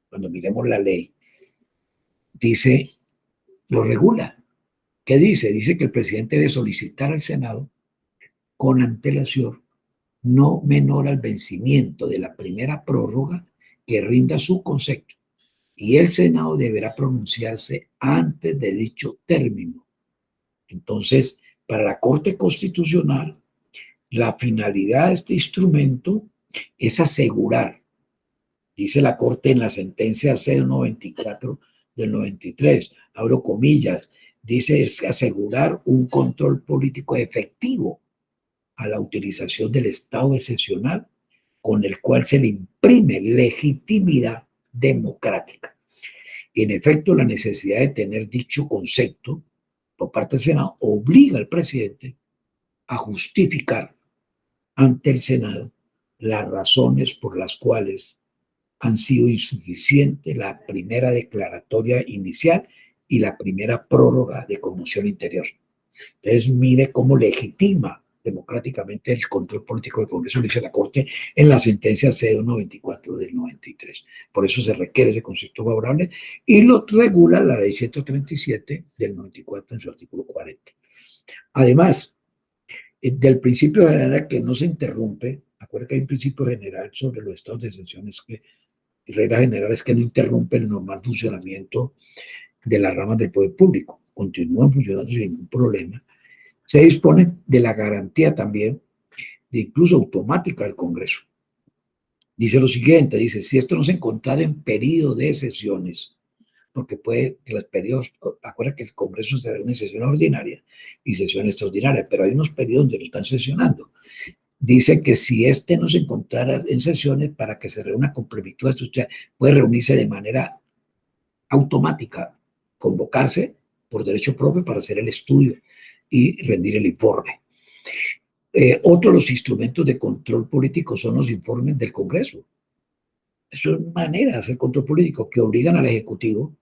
cuando miremos la ley, dice, lo regula. ¿Qué dice? Dice que el presidente debe solicitar al Senado con antelación no menor al vencimiento de la primera prórroga que rinda su concepto, y el Senado deberá pronunciarse antes de dicho término. Entonces, para la Corte Constitucional, la finalidad de este instrumento es asegurar, dice la Corte en la sentencia C-94 del 93, abro comillas, dice es asegurar un control político efectivo a la utilización del estado excepcional con el cual se le imprime legitimidad democrática. En efecto, la necesidad de tener dicho concepto por parte del Senado obliga al presidente a justificar ante el Senado las razones por las cuales han sido insuficientes la primera declaratoria inicial y la primera prórroga de conmoción interior. Entonces, mire cómo legitima democráticamente el control político del Congreso, lo dice la Corte en la sentencia C-94 del 93. Por eso se requiere ese concepto favorable y lo regula la ley 137 del 94 en su artículo 40. Además, del principio general que no se interrumpe, acuérdate que hay un principio general sobre los estados de excepción, que regla general es que no interrumpe el normal funcionamiento de las ramas del poder público, continúan funcionando sin ningún problema. Se dispone de la garantía también, de incluso automática del Congreso. Dice lo siguiente, dice, si esto no se encontrara en periodo de sesiones, porque puede que los periodos, acuérdate que el Congreso se da una sesión ordinaria y sesión extraordinaria, pero hay unos periodos donde lo están sesionando. Dice que si este no se encontrara en sesiones, para que se reúna con plenitud, usted puede reunirse de manera automática, convocarse por derecho propio para hacer el estudio y rendir el informe. Otro de los instrumentos de control político son los informes del Congreso. Eso es una manera de hacer control político que obligan al Ejecutivo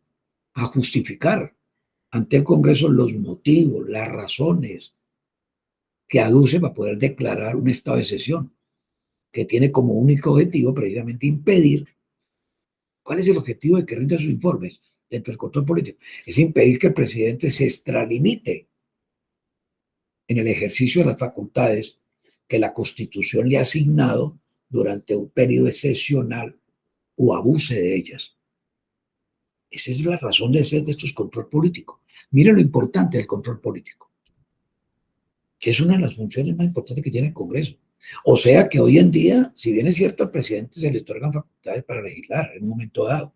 a justificar ante el Congreso los motivos, las razones que aduce para poder declarar un estado de excepción, que tiene como único objetivo precisamente impedir. ¿Cuál es el objetivo de que rinda sus informes dentro del control político? Es impedir que el presidente se extralimite en el ejercicio de las facultades que la Constitución le ha asignado durante un periodo excepcional o abuse de ellas. Esa es la razón de ser de estos control político. Miren lo importante del control político, que es una de las funciones más importantes que tiene el Congreso. O sea que hoy en día, si bien es cierto, al presidente se le otorgan facultades para legislar en un momento dado,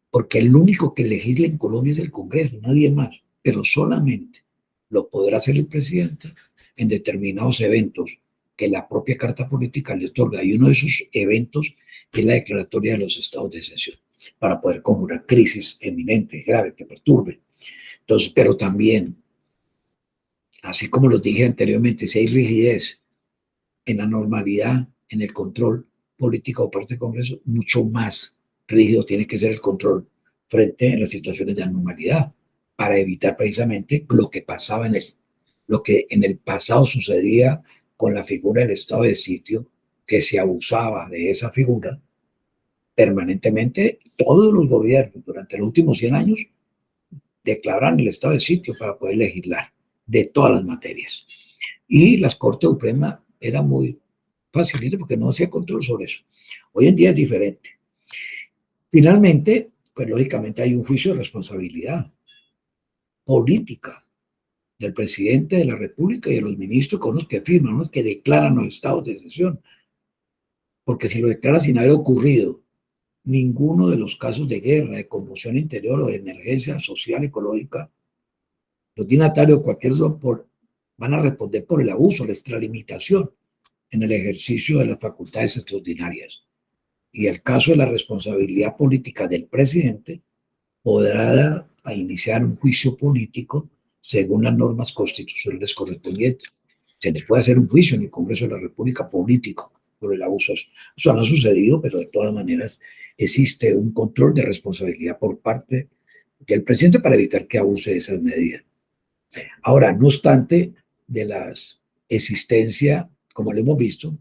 porque el único que legisla en Colombia es el Congreso, nadie más, pero solamente lo podrá hacer el presidente en determinados eventos que la propia Carta Política le otorga, y uno de esos eventos es la declaratoria de los estados de excepción, para poder conjurar crisis eminentes, graves, que perturben. Entonces, pero también, así como lo dije anteriormente, si hay rigidez en la normalidad, en el control político por parte del Congreso, mucho más rígido tiene que ser el control frente a las situaciones de anormalidad, para evitar precisamente lo que pasaba lo que en el pasado sucedía con la figura del estado de sitio, que se abusaba de esa figura permanentemente. Todos los gobiernos durante los últimos 100 años declaran el estado de sitio para poder legislar de todas las materias. Y las Cortes Supremas era muy facilita porque no hacía control sobre eso. Hoy en día es diferente. Finalmente, pues lógicamente hay un juicio de responsabilidad política del presidente de la República y de los ministros con los que firman, los que declaran los estados de excepción. Porque si lo declara sin haber ocurrido ninguno de los casos de guerra, de conmoción interior o de emergencia social, ecológica, los dignatarios, cualquier van a responder por el abuso, la extralimitación en el ejercicio de las facultades extraordinarias. Y el caso de la responsabilidad política del presidente podrá dar a iniciar un juicio político según las normas constitucionales correspondientes. Se le puede hacer un juicio en el Congreso de la República político por el abuso. Eso no ha sucedido, pero de todas maneras existe un control de responsabilidad por parte del presidente para evitar que abuse de esas medidas. Ahora, no obstante, de la existencia, como lo hemos visto,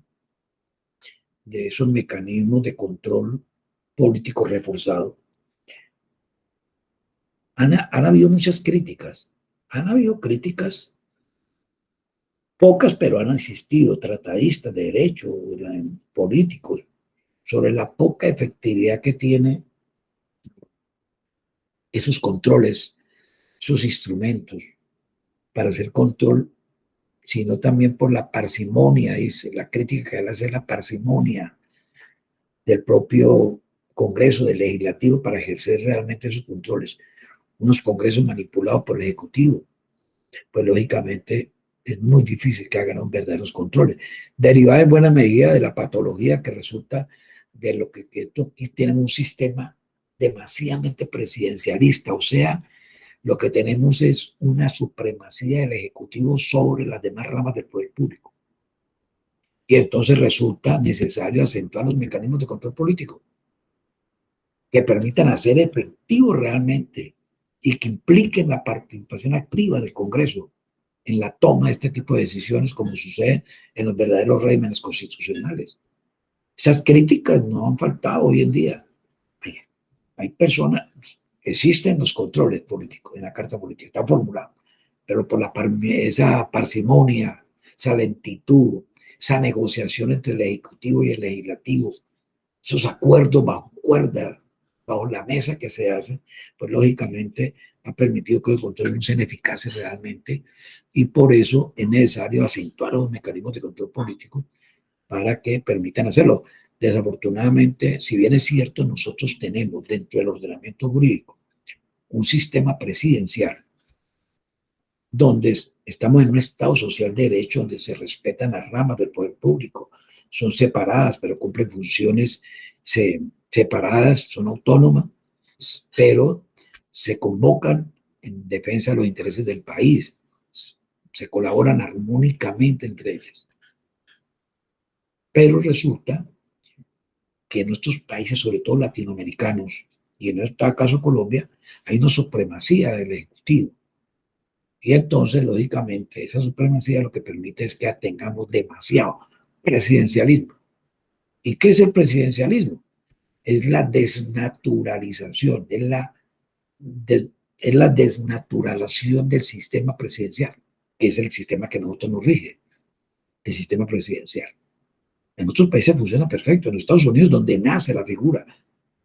de esos mecanismos de control político reforzado, han habido muchas críticas. Han habido críticas, pocas, pero han existido, tratadistas de derecho, políticos, sobre la poca efectividad que tienen esos controles, esos instrumentos para hacer control, sino también por la parsimonia, dice, la crítica que él hace, la parsimonia del propio Congreso, del Legislativo, para ejercer realmente esos controles. Unos congresos manipulados por el Ejecutivo, pues lógicamente es muy difícil que hagan verdaderos controles, derivada en buena medida de la patología que resulta de lo que aquí tenemos un sistema demasiadamente presidencialista, o sea, lo que tenemos es una supremacía del Ejecutivo sobre las demás ramas del poder público. Y entonces resulta necesario acentuar los mecanismos de control político que permitan hacer efectivo realmente y que impliquen la participación activa del Congreso en la toma de este tipo de decisiones, como sucede en los verdaderos regímenes constitucionales. Esas críticas no han faltado hoy en día. Hay personas, existen los controles políticos en la Carta Política, está formulado, pero por esa parsimonia, esa lentitud, esa negociación entre el Ejecutivo y el Legislativo, esos acuerdos bajo cuerda, bajo la mesa que se hacen, pues lógicamente ha permitido que los controles no sean eficaces realmente, y por eso es necesario acentuar los mecanismos de control político para que permitan hacerlo. Desafortunadamente, si bien es cierto, nosotros tenemos dentro del ordenamiento jurídico un sistema presidencial donde estamos en un Estado social de derecho, donde se respetan las ramas del poder público, son separadas, pero cumplen funciones separadas, son autónomas, pero se convocan en defensa de los intereses del país, se colaboran armónicamente entre ellas. Pero resulta que en nuestros países, sobre todo latinoamericanos, y en este caso Colombia, hay una supremacía del Ejecutivo. Y entonces, lógicamente, esa supremacía lo que permite es que tengamos demasiado presidencialismo. ¿Y qué es el presidencialismo? Es la desnaturalización, es la desnaturalización del sistema presidencial, que es el sistema que nosotros nos rige, el sistema presidencial. En otros países funciona perfecto. En los Estados Unidos, donde nace la figura,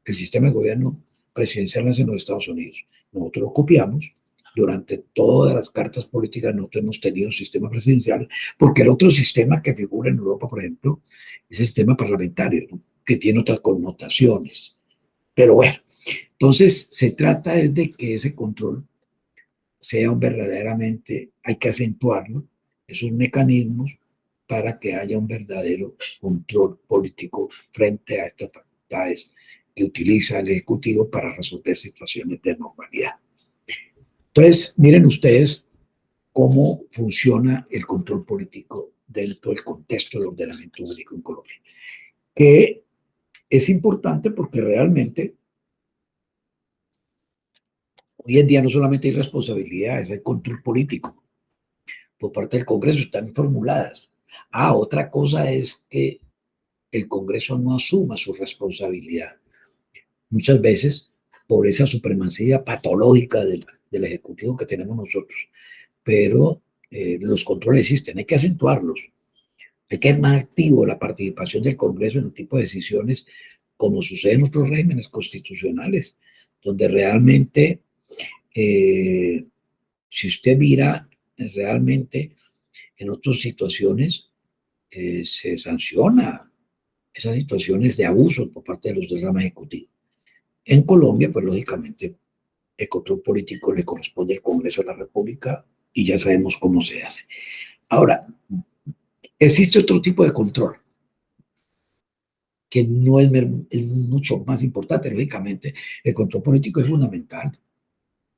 el sistema de gobierno presidencial nace en los Estados Unidos. Nosotros lo copiamos durante todas las cartas políticas nosotros hemos tenido un sistema presidencial, porque el otro sistema que figura en Europa, por ejemplo, es el sistema parlamentario, ¿no? Que tiene otras connotaciones. Pero bueno, entonces se trata es de que ese control sea un verdaderamente, hay que acentuarlo, esos mecanismos para que haya un verdadero control político frente a estas facultades que utiliza el Ejecutivo para resolver situaciones de normalidad. Entonces, miren ustedes cómo funciona el control político dentro del contexto del ordenamiento jurídico en Colombia, que es importante porque realmente hoy en día no solamente hay responsabilidades, hay control político por parte del Congreso, están formuladas. Otra cosa es que el Congreso no asuma su responsabilidad. Muchas veces por esa supremacía patológica del Ejecutivo que tenemos nosotros. Pero los controles existen, hay que acentuarlos. Hay que hacer más activo la participación del Congreso en un tipo de decisiones como sucede en otros regímenes constitucionales, donde realmente, si usted mira realmente en otras situaciones, se sanciona esas situaciones de abuso por parte de los del rama ejecutivo. En Colombia, pues lógicamente, el control político le corresponde al Congreso de la República y ya sabemos cómo se hace. Ahora, existe otro tipo de control que no es mucho más importante, lógicamente. El control político es fundamental,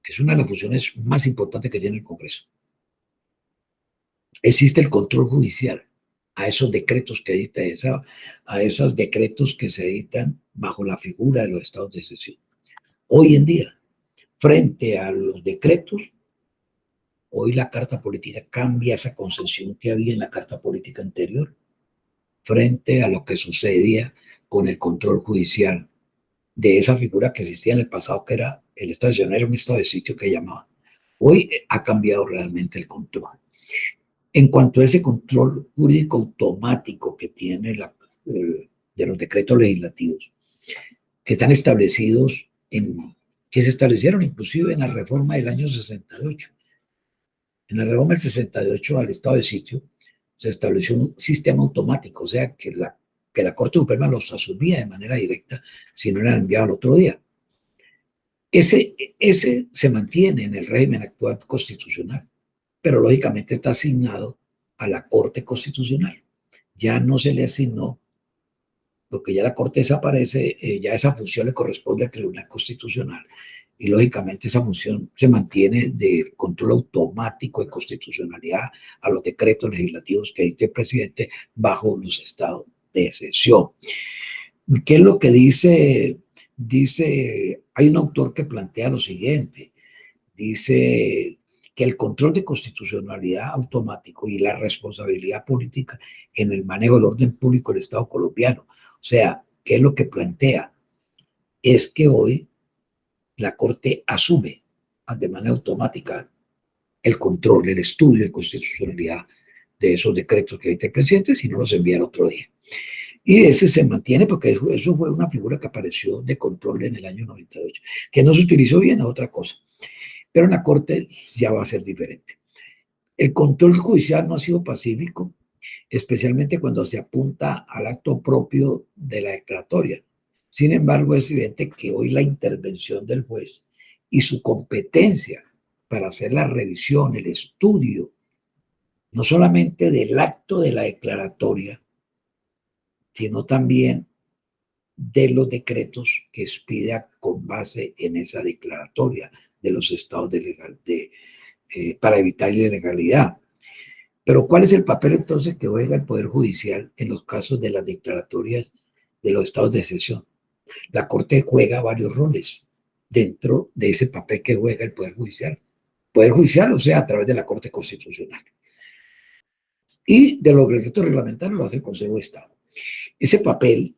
que es una de las funciones más importantes que tiene el Congreso. Existe el control judicial a esos decretos que edita a esos decretos que se editan bajo la figura de los estados de excepción. Hoy en día, frente a los decretos, hoy la carta política cambia esa concepción que había en la carta política anterior frente a lo que sucedía con el control judicial de esa figura que existía en el pasado, que era el estado de excepción, era un estado de sitio que llamaba. Hoy ha cambiado realmente el control. En cuanto a ese control jurídico automático que tiene de los decretos legislativos, que están establecidos que se establecieron inclusive en la reforma del año 68. En la reforma del 68 al estado de sitio se estableció un sistema automático, o sea, que la Corte Suprema los asumía de manera directa si no eran enviados al otro día. Ese se mantiene en el régimen actual constitucional, pero lógicamente está asignado a la Corte Constitucional. Ya no se le asignó, porque ya la Corte desaparece, ya esa función le corresponde al Tribunal Constitucional. Y lógicamente esa función se mantiene de control automático de constitucionalidad a los decretos legislativos que dicte el presidente bajo los estados de excepción. ¿Qué es lo que dice? Dice, hay un autor que plantea lo siguiente, dice que el control de constitucionalidad automático y la responsabilidad política en el manejo del orden público del Estado colombiano. O sea, ¿qué es lo que plantea? Es que hoy la Corte asume de manera automática el control, el estudio de constitucionalidad de esos decretos que dicta el presidente, si no los envía el otro día. Y ese se mantiene porque eso fue una figura que apareció de control en el año 98, que no se utilizó bien, es otra cosa. Pero en la Corte ya va a ser diferente. El control judicial no ha sido pacífico, especialmente cuando se apunta al acto propio de la declaratoria. Sin embargo, es evidente que hoy la intervención del juez y su competencia para hacer la revisión, el estudio, no solamente del acto de la declaratoria, sino también de los decretos que expida con base en esa declaratoria de los estados para evitar ilegalidad. Pero ¿cuál es el papel entonces que juega el Poder Judicial en los casos de las declaratorias de los estados de excepción? La Corte juega varios roles dentro de ese papel que juega el Poder Judicial. Poder Judicial, o sea, a través de la Corte Constitucional. Y de los decretos reglamentarios lo hace el Consejo de Estado. Ese papel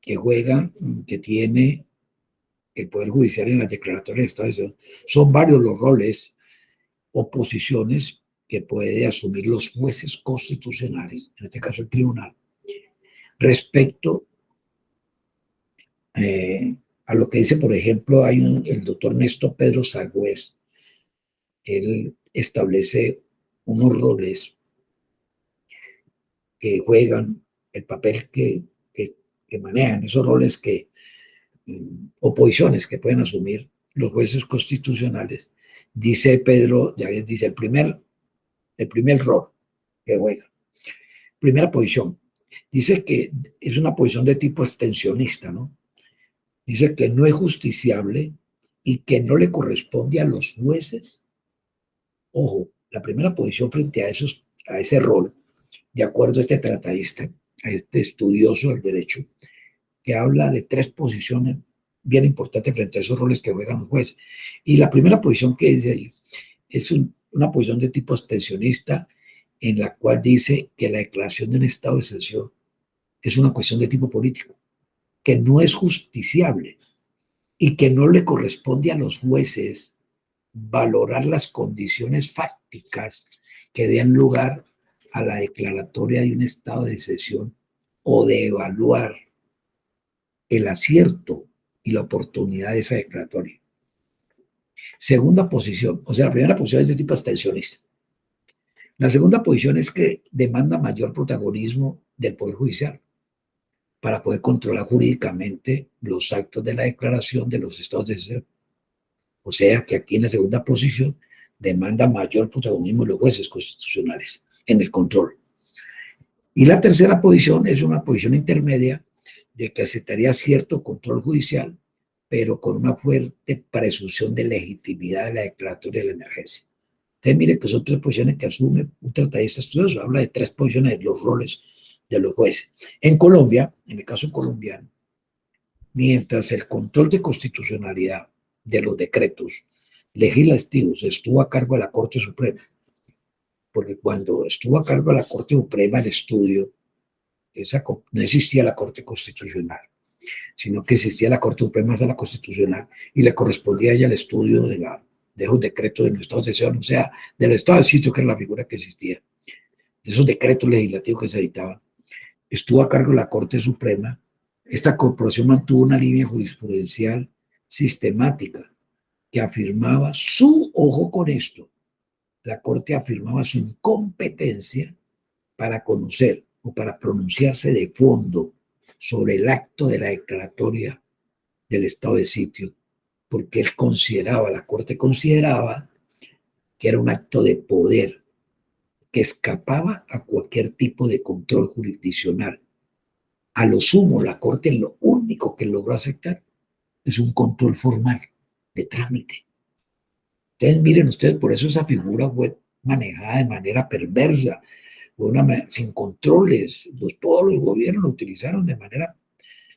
que juega, que tiene el Poder Judicial en las declaratorias de estado de excepción, son varios los roles o posiciones que puede asumir los jueces constitucionales, en este caso el tribunal, respecto a lo que dice, por ejemplo, el doctor Néstor Pedro Sagüez, él establece unos roles que juegan, el papel que manejan, esos roles o posiciones que pueden asumir los jueces constitucionales. Dice Pedro, ya dice, el primer rol que juega. Primera posición. Dice que es una posición de tipo abstencionista, ¿no? Dice que no es justiciable y que no le corresponde a los jueces. Ojo, la primera posición frente a ese rol, de acuerdo a este tratadista, a este estudioso del derecho, que habla de tres posiciones bien importantes frente a esos roles que juegan los jueces. Y la primera posición que es él es una posición de tipo abstencionista, en la cual dice que la declaración de un estado de excepción es una cuestión de tipo político, que no es justiciable y que no le corresponde a los jueces valorar las condiciones fácticas que den lugar a la declaratoria de un estado de excepción o de evaluar el acierto y la oportunidad de esa declaratoria. Segunda posición, o sea, la primera posición es de tipo abstencionista. La segunda posición es que demanda mayor protagonismo del Poder Judicial para poder controlar jurídicamente los actos de la declaración de los estados de excepción. O sea, que aquí en la segunda posición demanda mayor protagonismo de los jueces constitucionales en el control. Y la tercera posición es una posición intermedia de que aceptaría cierto control judicial, pero con una fuerte presunción de legitimidad de la declaratoria de la emergencia. Entonces, mire que son tres posiciones que asume un tratadista estudioso. Habla de tres posiciones de los roles de los jueces. En Colombia, en el caso colombiano, mientras el control de constitucionalidad de los decretos legislativos estuvo a cargo de la Corte Suprema, porque cuando estuvo a cargo de la Corte Suprema el estudio, no existía la Corte Constitucional, sino que existía la Corte Suprema de la Constitucional y le correspondía a ella el estudio de esos decretos de los estados de excepción, o sea, del estado de sitio, que era la figura que existía, de esos decretos legislativos que se editaban. Estuvo a cargo de la Corte Suprema. Esta corporación mantuvo una línea jurisprudencial sistemática que afirmaba ojo con esto, la Corte afirmaba su incompetencia para conocer o para pronunciarse de fondo sobre el acto de la declaratoria del estado de sitio, porque la Corte consideraba que era un acto de poder que escapaba a cualquier tipo de control jurisdiccional. A lo sumo, la Corte lo único que logró aceptar es un control formal de trámite. Entonces, miren ustedes, por eso esa figura fue manejada de manera perversa, sin controles. Todos los gobiernos lo utilizaron de manera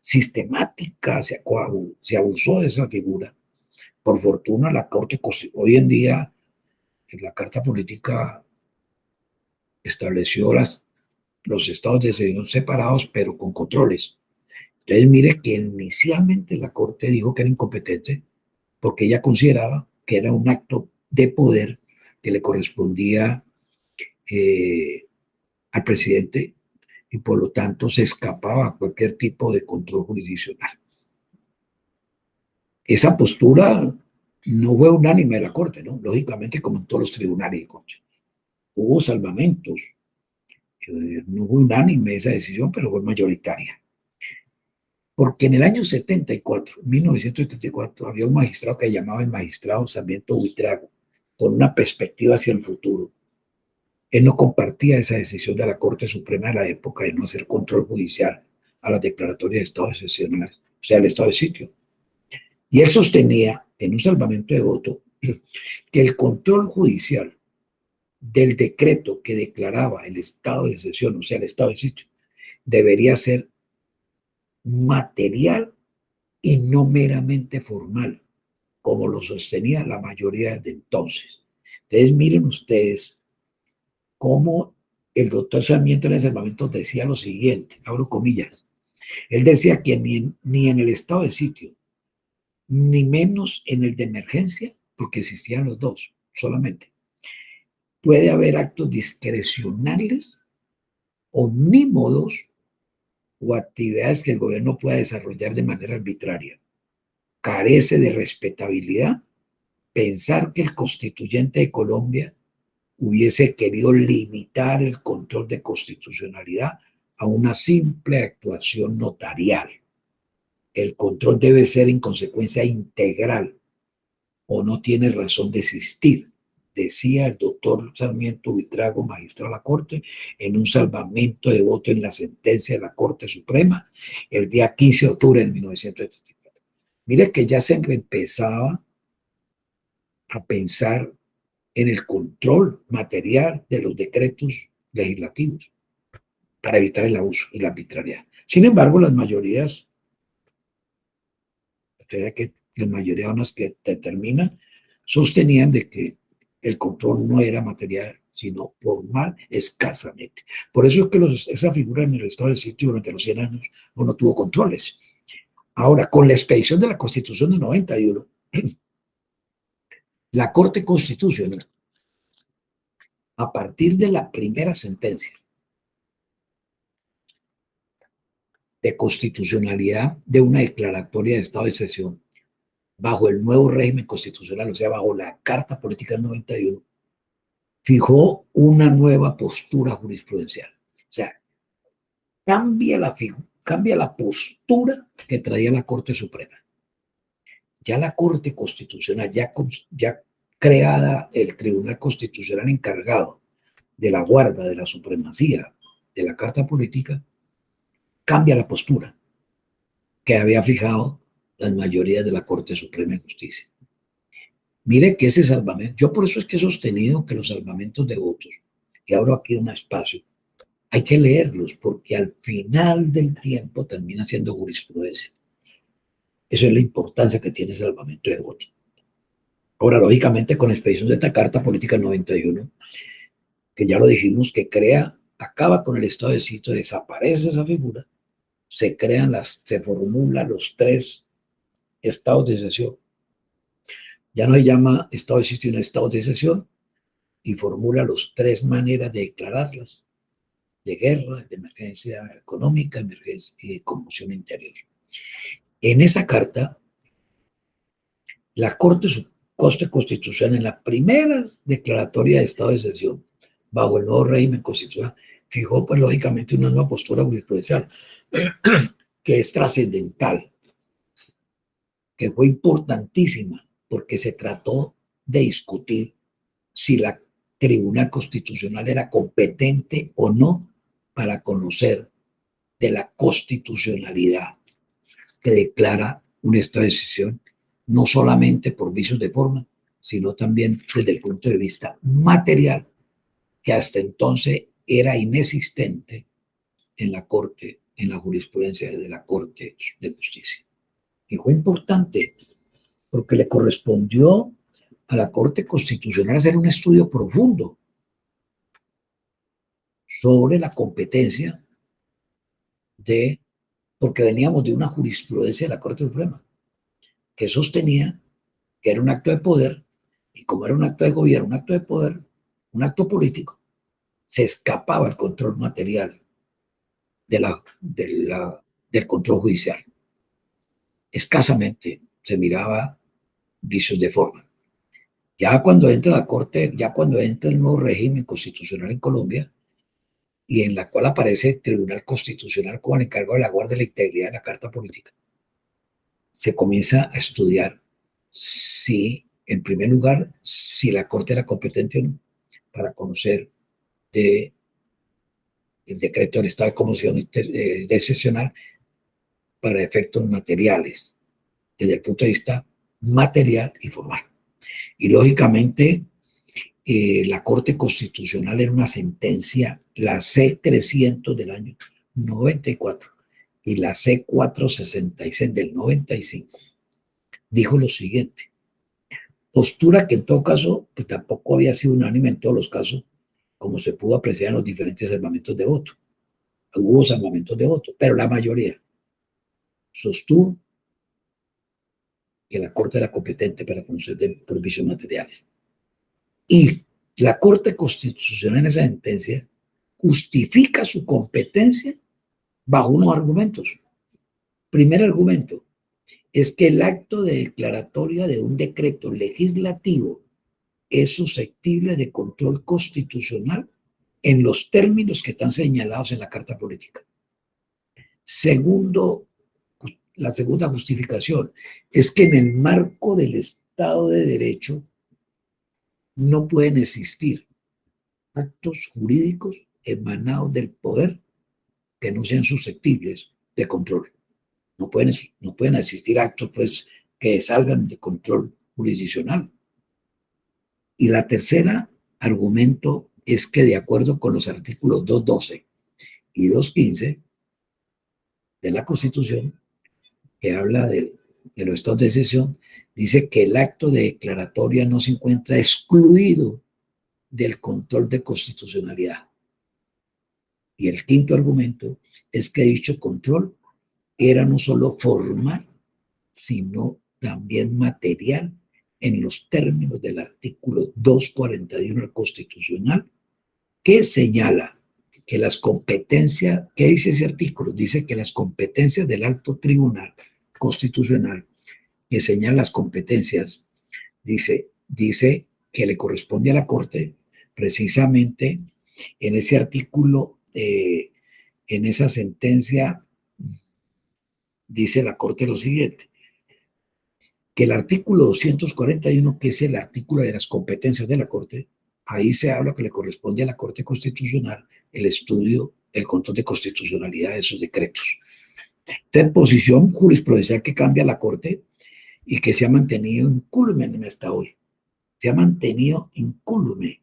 sistemática, se abusó de esa figura. Por fortuna, la Corte, hoy en día, la Carta Política estableció los estados de excepción separados, pero con controles. Entonces, mire que inicialmente la Corte dijo que era incompetente porque ella consideraba que era un acto de poder que le correspondía al presidente y por lo tanto se escapaba a cualquier tipo de control jurisdiccional. Esa postura no fue unánime de la Corte, ¿no? Lógicamente, como en todos los tribunales de Corte. Hubo salvamentos. No fue unánime esa decisión, pero fue mayoritaria. Porque en el año 1974, había un magistrado que llamaba el magistrado Sarmiento Buitrago, con una perspectiva hacia el futuro. Él no compartía esa decisión de la Corte Suprema de la época de no hacer control judicial a las declaratorias de estado excepcional, o sea, el estado de sitio. Y él sostenía, en un salvamento de voto, que el control judicial del decreto que declaraba el estado de excepción, o sea, el estado de sitio, debería ser material y no meramente formal, como lo sostenía la mayoría de entonces. Entonces, miren ustedes cómo el doctor Sarmiento en ese momento decía lo siguiente, abro comillas, él decía que ni en el estado de sitio, ni menos en el de emergencia, porque existían los dos solamente, puede haber actos discrecionales, omnímodos o actividades que el gobierno pueda desarrollar de manera arbitraria. Carece de respetabilidad pensar que el constituyente de Colombia hubiese querido limitar el control de constitucionalidad a una simple actuación notarial. El control debe ser en consecuencia integral o no tiene razón de existir, decía el doctor Sarmiento Buitrago, magistrado de la Corte, en un salvamento de voto en la sentencia de la Corte Suprema el día 15 de octubre de 1974. Mire que ya se empezaba a pensar en el control material de los decretos legislativos para evitar el abuso y la arbitrariedad. Sin embargo, las mayorías, que la mayoría de las que determinan, sostenían de que el control no era material, sino formal, escasamente. Por eso es que esa figura en el estado del sitio durante los 100 años no tuvo controles. Ahora, con la expedición de la Constitución de 91, la Corte Constitucional, a partir de la primera sentencia de constitucionalidad de una declaratoria de estado de excepción bajo el nuevo régimen constitucional, o sea, bajo la Carta Política del 91, fijó una nueva postura jurisprudencial. O sea, cambia la postura que traía la Corte Suprema. Ya la Corte Constitucional, ya creada el Tribunal Constitucional encargado de la guarda de la supremacía de la Carta Política, cambia la postura que había fijado las mayorías de la Corte Suprema de Justicia. Mire que ese salvamento, yo por eso es que he sostenido que los salvamentos de votos, y abro aquí un espacio, hay que leerlos porque al final del tiempo termina siendo jurisprudencia. Eso es la importancia que tiene el salvamento de votos. Ahora, lógicamente, con la expedición de esta Carta Política 91, que ya lo dijimos, que acaba con el estado de sitio, desaparece esa figura, se formulan los 3 estados de excepción. Ya no se llama estado de sitio, sino estado de excepción, y formula las 3 maneras de declararlas: de guerra, de emergencia económica, emergencia y conmoción interior. En esa carta, la Corte Constitucional, en la primera declaratoria de estado de excepción, bajo el nuevo régimen constitucional, fijó, pues, lógicamente, una nueva postura jurisprudencial que es trascendental, que fue importantísima, porque se trató de discutir si la Tribunal Constitucional era competente o no para conocer de la constitucionalidad que declara un estado de excepción, no solamente por vicios de forma, sino también desde el punto de vista material, que hasta entonces era inexistente en la Corte, en la jurisprudencia de la Corte de Justicia. Y fue importante porque le correspondió a la Corte Constitucional hacer un estudio profundo sobre la competencia porque veníamos de una jurisprudencia de la Corte Suprema que sostenía que era un acto de poder, y como era un acto de gobierno, un acto de poder, un acto político, se escapaba el control material del control judicial. Escasamente se miraba vicios de forma. Ya cuando entra la Corte, ya cuando entra el nuevo régimen constitucional en Colombia, y en la cual aparece el Tribunal Constitucional como el encargado de la guardia de la integridad de la Carta Política, se comienza a estudiar si, en primer lugar, si la Corte era competente o no para conocer el decreto del estado de conmoción excepcional para efectos materiales, desde el punto de vista material y formal. Y lógicamente, la Corte Constitucional era una sentencia, la C-300 del año 94 y la C-466 del 95, dijo lo siguiente: postura que en todo caso pues, tampoco había sido unánime en todos los casos, como se pudo apreciar en los diferentes salvamentos de voto. Hubo salvamentos de voto, pero la mayoría sostuvo que la Corte era competente para conocer de vicios materiales. Y la Corte Constitucional en esa sentencia justifica su competencia bajo unos argumentos. Primer argumento: es que el acto de declaratoria de un decreto legislativo es susceptible de control constitucional en los términos que están señalados en la Carta Política. Segundo, la segunda justificación es que en el marco del Estado de Derecho no pueden existir actos jurídicos emanados del poder que no sean susceptibles de control. No pueden existir actos pues, que salgan de control jurisdiccional. Y la tercera argumento es que de acuerdo con los artículos 212 y 215 de la Constitución, que habla de los estados de excepción, dice que el acto de declaratoria no se encuentra excluido del control de constitucionalidad. Y el quinto argumento es que dicho control era no solo formal, sino también material en los términos del artículo 241 constitucional, que señala que las competencias, ¿qué dice ese artículo? Dice que las competencias del alto tribunal constitucional, que señala las competencias, dice que le corresponde a la Corte, precisamente en ese artículo, en esa sentencia, dice la Corte lo siguiente, que el artículo 241, que es el artículo de las competencias de la Corte, ahí se habla que le corresponde a la Corte Constitucional el estudio, el control de constitucionalidad de esos decretos. Entonces, posición jurisprudencial que cambia la Corte y que se ha mantenido incólume hasta hoy. Se ha mantenido incólume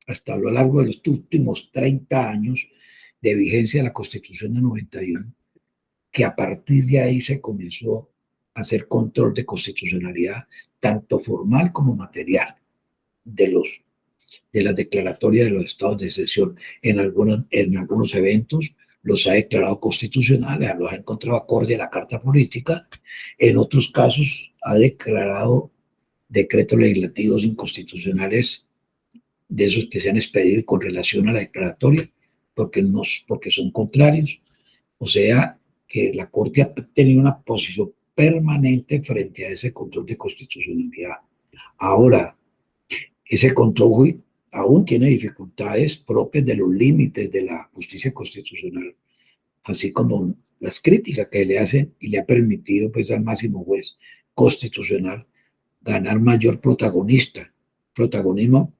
hasta lo largo de los últimos 30 años de vigencia de la Constitución de 91, que a partir de ahí se comenzó a hacer control de constitucionalidad, tanto formal como material, de las declaratorias de los estados de excepción. En algunos eventos los ha declarado constitucionales, los ha encontrado acorde a la Carta Política. En otros casos ha declarado decretos legislativos inconstitucionales, de esos que se han expedido con relación a la declaratoria, porque son contrarios. O sea, que la Corte ha tenido una posición permanente frente a ese control de constitucionalidad. Ahora, ese control aún tiene dificultades propias de los límites de la justicia constitucional, así como las críticas que le hacen y le ha permitido pues al máximo juez constitucional ganar mayor protagonismo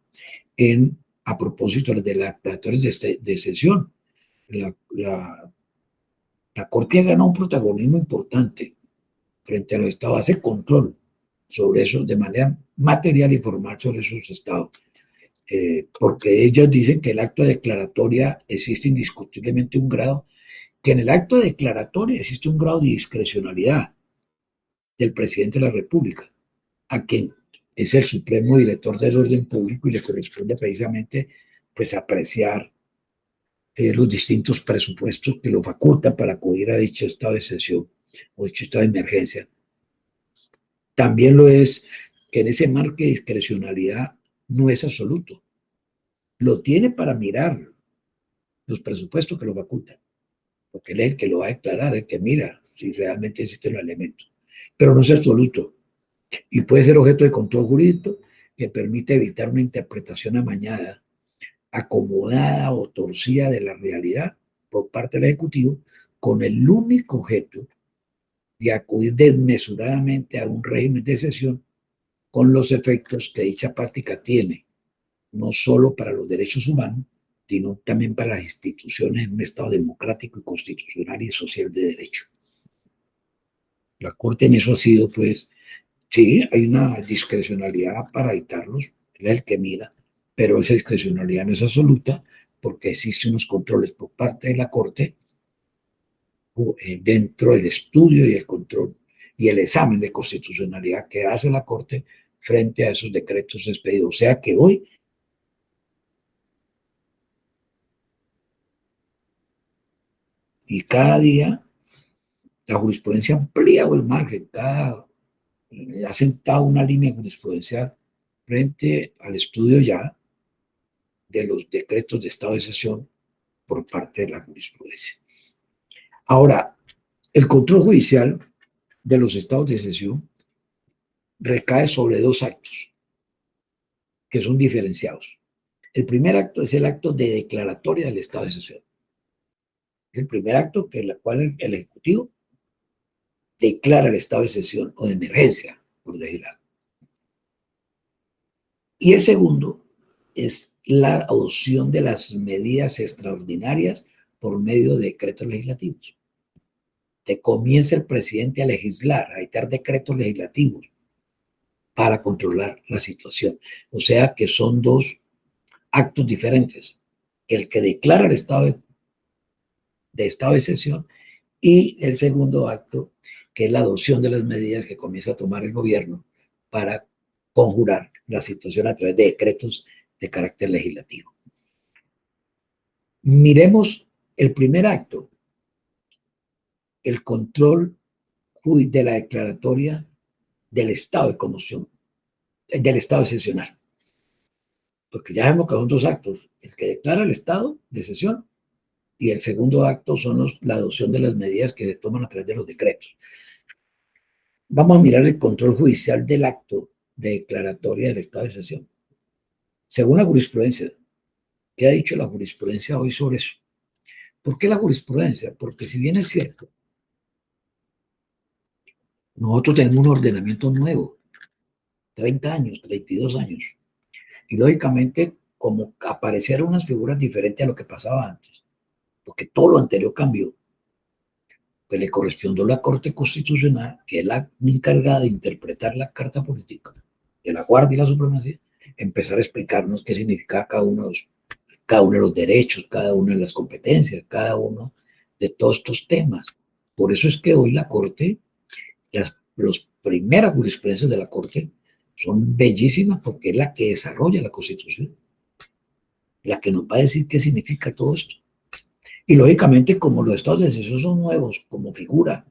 a propósito de las declaratorias de excepción. La Corte gana un protagonismo importante frente a los estados, hace control sobre eso de manera material y formal sobre esos estados, porque ellos dicen que el acto de declaratoria existe indiscutiblemente un grado, que en el acto de declaratoria existe un grado de discrecionalidad del presidente de la República, a quien es el supremo director del orden público y le corresponde precisamente pues apreciar los distintos presupuestos que lo facultan para acudir a dicho estado de excepción o dicho estado de emergencia. También lo es que en ese marco de discrecionalidad no es absoluto. Lo tiene para mirar los presupuestos que lo facultan, porque él es el que lo va a declarar, el que mira si realmente existen los elementos. Pero no es absoluto y puede ser objeto de control jurídico que permite evitar una interpretación amañada, acomodada o torcida de la realidad por parte del Ejecutivo, con el único objeto de acudir desmesuradamente a un régimen de excepción con los efectos que dicha práctica tiene, no solo para los derechos humanos, sino también para las instituciones en un Estado democrático y constitucional y social de derecho. La Corte en eso ha sido, pues, sí, hay una discrecionalidad para evitarlos, es el que mira, pero esa discrecionalidad no es absoluta porque existen unos controles por parte de la Corte dentro del estudio y el control y el examen de constitucionalidad que hace la Corte frente a esos decretos expedidos. O sea que hoy y cada día la jurisprudencia amplía el margen, ha sentado una línea jurisprudencial frente al estudio ya de los decretos de estado de excepción por parte de la jurisprudencia. Ahora, el control judicial de los estados de excepción recae sobre dos actos que son diferenciados. El primer acto es el acto de declaratoria del estado de excepción. Es el primer acto en el cual el Ejecutivo declara el estado de excepción o de emergencia, por legislar. Y el segundo es la adopción de las medidas extraordinarias por medio de decretos legislativos. Te comienza el presidente a legislar, a dictar decretos legislativos para controlar la situación. O sea que son dos actos diferentes. El que declara el estado de excepción y el segundo acto, que es la adopción de las medidas que comienza a tomar el gobierno para conjurar la situación a través de decretos de carácter legislativo. Miremos el primer acto, el control de la declaratoria del estado de conmoción, del estado excepcional. Porque ya vemos que son dos actos, el que declara el estado de excepción y el segundo acto son la adopción de las medidas que se toman a través de los decretos. Vamos a mirar el control judicial del acto de declaratoria del estado de excepción. Según la jurisprudencia, ¿qué ha dicho la jurisprudencia hoy sobre eso? ¿Por qué la jurisprudencia? Porque si bien es cierto, nosotros tenemos un ordenamiento nuevo, 30 años, 32 años, y lógicamente como aparecieron unas figuras diferentes a lo que pasaba antes, porque todo lo anterior cambió, pues le correspondió a la Corte Constitucional, que es la encargada de interpretar la Carta Política, de la Guardia y la Supremacía, empezar a explicarnos qué significa cada uno de los derechos, cada una de las competencias, cada uno de todos estos temas. Por eso es que hoy la Corte, las primeras jurisprudencias de la Corte son bellísimas porque es la que desarrolla la Constitución, la que nos va a decir qué significa todo esto. Y lógicamente, como los estados de excepción son nuevos como figura,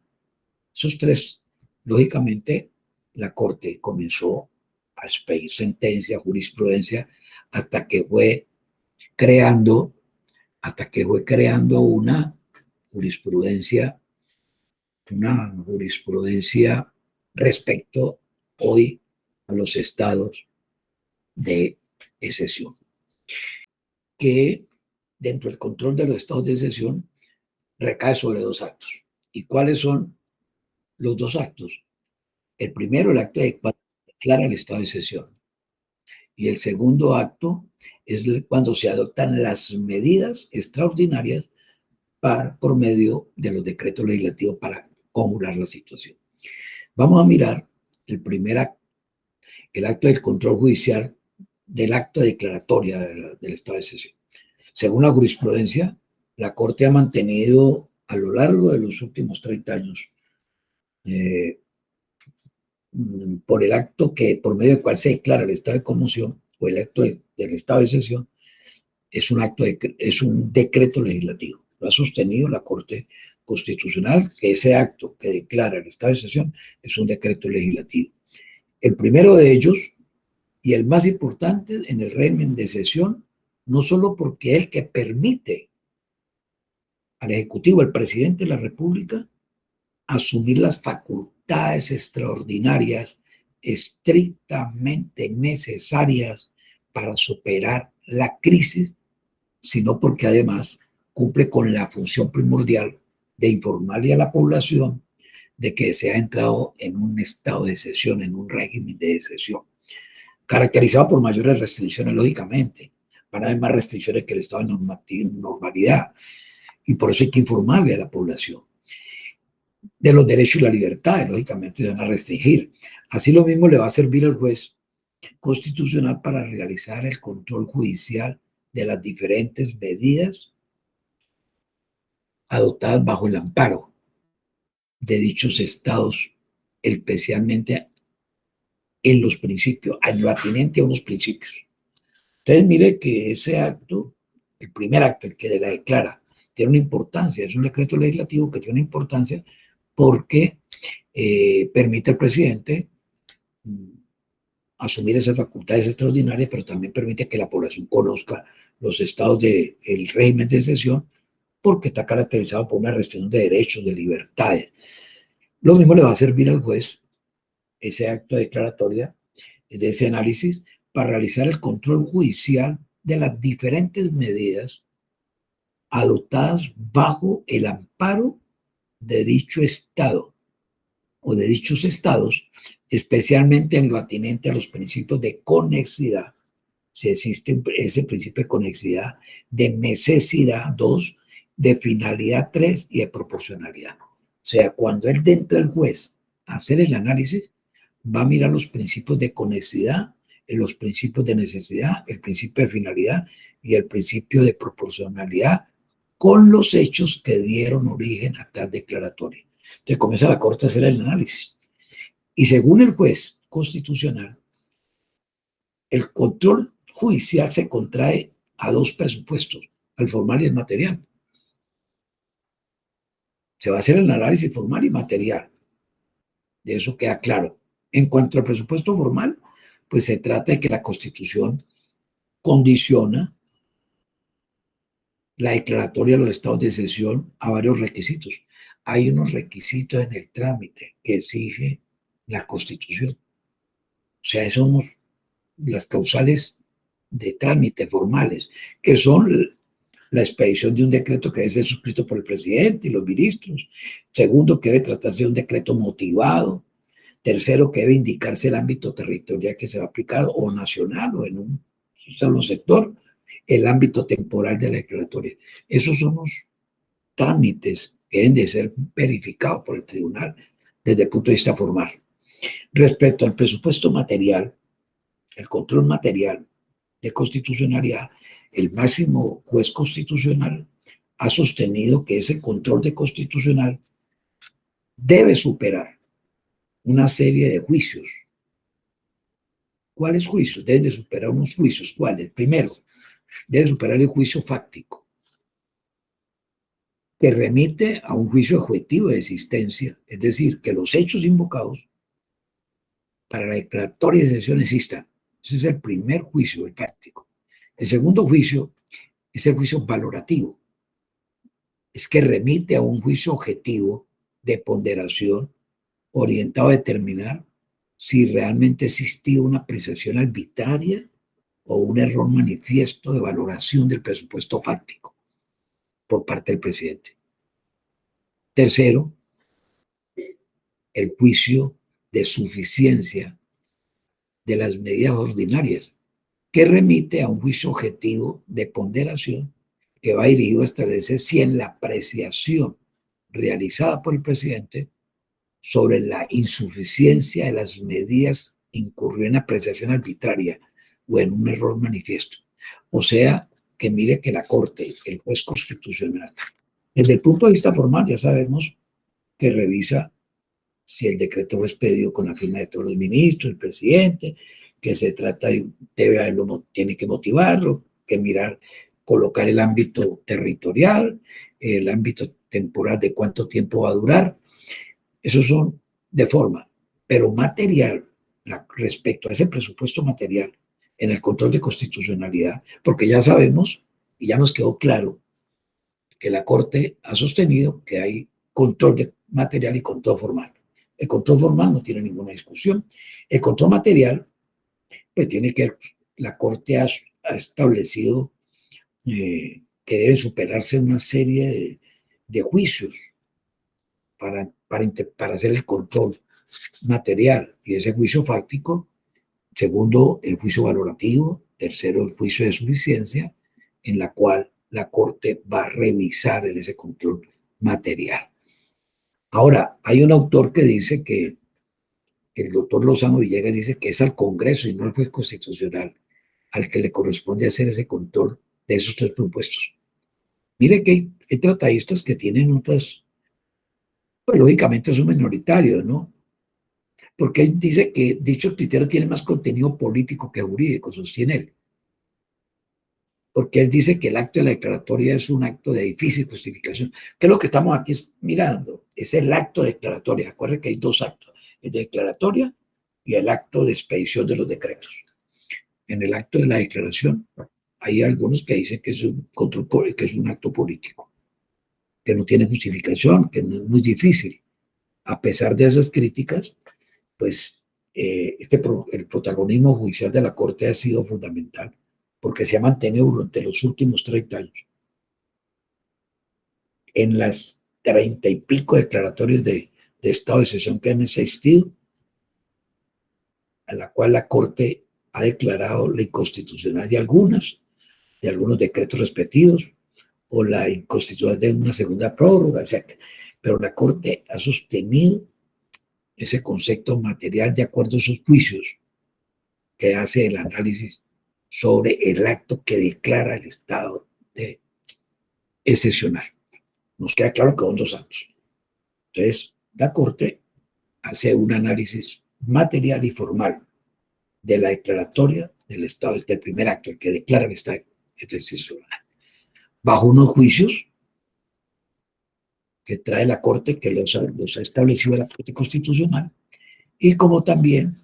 esos tres, lógicamente, la Corte comenzó a expedir sentencia, jurisprudencia, hasta que fue creando jurisprudencia, una jurisprudencia respecto hoy a los estados de excepción, que dentro del control de los estados de excepción recae sobre dos actos. ¿Y cuáles son los dos actos? El primero, el acto de cuando se declara el estado de excepción. Y el segundo acto es cuando se adoptan las medidas extraordinarias por medio de los decretos legislativos para conjurar la situación. Vamos a mirar el primer acto, el acto del control judicial del acto de declaratoria del estado de excepción. Según la jurisprudencia, la Corte ha mantenido a lo largo de los últimos 30 años por el acto por medio del cual se declara el estado de conmoción o el acto del estado de excepción, es un decreto legislativo. Lo ha sostenido la Corte Constitucional, que ese acto que declara el estado de excepción es un decreto legislativo. El primero de ellos, y el más importante en el régimen de excepción, no solo porque es el que permite al Ejecutivo, al presidente de la República, asumir las facultades extraordinarias estrictamente necesarias para superar la crisis, sino porque además cumple con la función primordial de informarle a la población de que se ha entrado en un estado de excepción, en un régimen de excepción, caracterizado por mayores restricciones, lógicamente. Van a haber más restricciones que el estado de normalidad, y por eso hay que informarle a la población de los derechos y la libertad, lógicamente se van a restringir. Así lo mismo le va a servir al juez constitucional para realizar el control judicial de las diferentes medidas adoptadas bajo el amparo de dichos estados, especialmente en los principios, en lo atinente a unos principios. Entonces, mire que ese acto, el primer acto, el que la declara, tiene una importancia, es un decreto legislativo que tiene una importancia porque permite al presidente asumir esas facultades extraordinarias, pero también permite que la población conozca los estados del régimen de excepción, porque está caracterizado por una restricción de derechos, de libertades. Lo mismo le va a servir al juez ese acto de declaratoria, es de ese análisis, para realizar el control judicial de las diferentes medidas adoptadas bajo el amparo de dicho Estado o de dichos estados, especialmente en lo atinente a los principios de conexidad, si existe ese principio de conexidad, de necesidad, 2, de finalidad, 3, y de proporcionalidad. O sea, cuando él dentro del juez a hacer el análisis, va a mirar los principios de conexidad, los principios de necesidad, el principio de finalidad y el principio de proporcionalidad con los hechos que dieron origen a tal declaratoria. Entonces comienza la Corte a hacer el análisis. Y según el juez constitucional, el control judicial se contrae a dos presupuestos, al formal y al material. Se va a hacer el análisis formal y material. De eso queda claro. En cuanto al presupuesto formal, pues se trata de que la Constitución condiciona la declaratoria de los estados de excepción a varios requisitos. Hay unos requisitos en el trámite que exige la Constitución. O sea, son las causales de trámite formales, que son la expedición de un decreto que debe ser suscrito por el presidente y los ministros. Segundo, que debe tratarse de un decreto motivado. Tercero, que debe indicarse el ámbito territorial que se va a aplicar, o nacional, o en un solo sector, el ámbito temporal de la declaratoria. Esos son los trámites que deben de ser verificados por el tribunal desde el punto de vista formal. Respecto al presupuesto material, el control material de constitucionalidad, el máximo juez constitucional ha sostenido que ese control de constitucional debe superar una serie de juicios. ¿Cuáles juicios? Deben de superar unos juicios. ¿Cuáles? Primero, debe superar el juicio fáctico, que remite a un juicio objetivo de existencia, es decir, que los hechos invocados para la declaratoria de excepción existan. Ese es el primer juicio, el fáctico. El segundo juicio es el juicio valorativo, es que remite a un juicio objetivo de ponderación orientado a determinar si realmente existía una apreciación arbitraria o un error manifiesto de valoración del presupuesto fáctico por parte del presidente. Tercero, el juicio de suficiencia de las medidas ordinarias, que remite a un juicio objetivo de ponderación que va dirigido a establecer si en la apreciación realizada por el presidente sobre la insuficiencia de las medidas incurrió en apreciación arbitraria o en un error manifiesto. O sea, que mire que la Corte, el juez constitucional, desde el punto de vista formal ya sabemos que revisa si el decreto fue expedido con la firma de todos los ministros, el presidente, que se trata de, tiene que motivarlo, que mirar, colocar el ámbito territorial, el ámbito temporal de cuánto tiempo va a durar. Esos son de forma, pero material, respecto a ese presupuesto material, en el control de constitucionalidad, porque ya sabemos y ya nos quedó claro que la Corte ha sostenido que hay control de material y control formal. El control formal no tiene ninguna discusión. El control material, pues tiene que, la Corte ha establecido que debe superarse una serie de juicios para hacer el control material, y ese juicio fáctico. Segundo, el juicio valorativo. Tercero, el juicio de suficiencia, en la cual la Corte va a revisar en ese control material. Ahora, hay un autor que dice que el doctor Lozano Villegas dice que es al Congreso y no al juez constitucional al que le corresponde hacer ese control de esos tres propuestos. Mire que hay tratadistas que tienen otras, pues lógicamente son minoritarios, ¿no? Porque él dice que dicho criterio tiene más contenido político que jurídico, sostiene él. Porque él dice que el acto de la declaratoria es un acto de difícil justificación. ¿Qué es lo que estamos aquí mirando? Es el acto de declaratoria. Acuérdense que hay dos actos, el de declaratoria y el acto de expedición de los decretos. En el acto de la declaración hay algunos que dicen que es un acto político, que no tiene justificación, que no es muy difícil. a pesar de esas críticas, pues el protagonismo judicial de la Corte ha sido fundamental, porque se ha mantenido durante los últimos 30 años. En las 30 y pico declaratorias de estado de excepción que han existido, a la cual la Corte ha declarado la inconstitucionalidad de algunos decretos respectivos, o la inconstitucionalidad de una segunda prórroga, etc. Pero la Corte ha sostenido ese concepto material de acuerdo a esos juicios que hace el análisis sobre el acto que declara el estado de excepcional. Nos queda claro que son 2 actos. Entonces, la Corte hace un análisis material y formal de la declaratoria del estado, del primer acto, el que declara el estado de excepcional, bajo unos juicios que trae la Corte, que los ha establecido la Corte Constitucional, y como también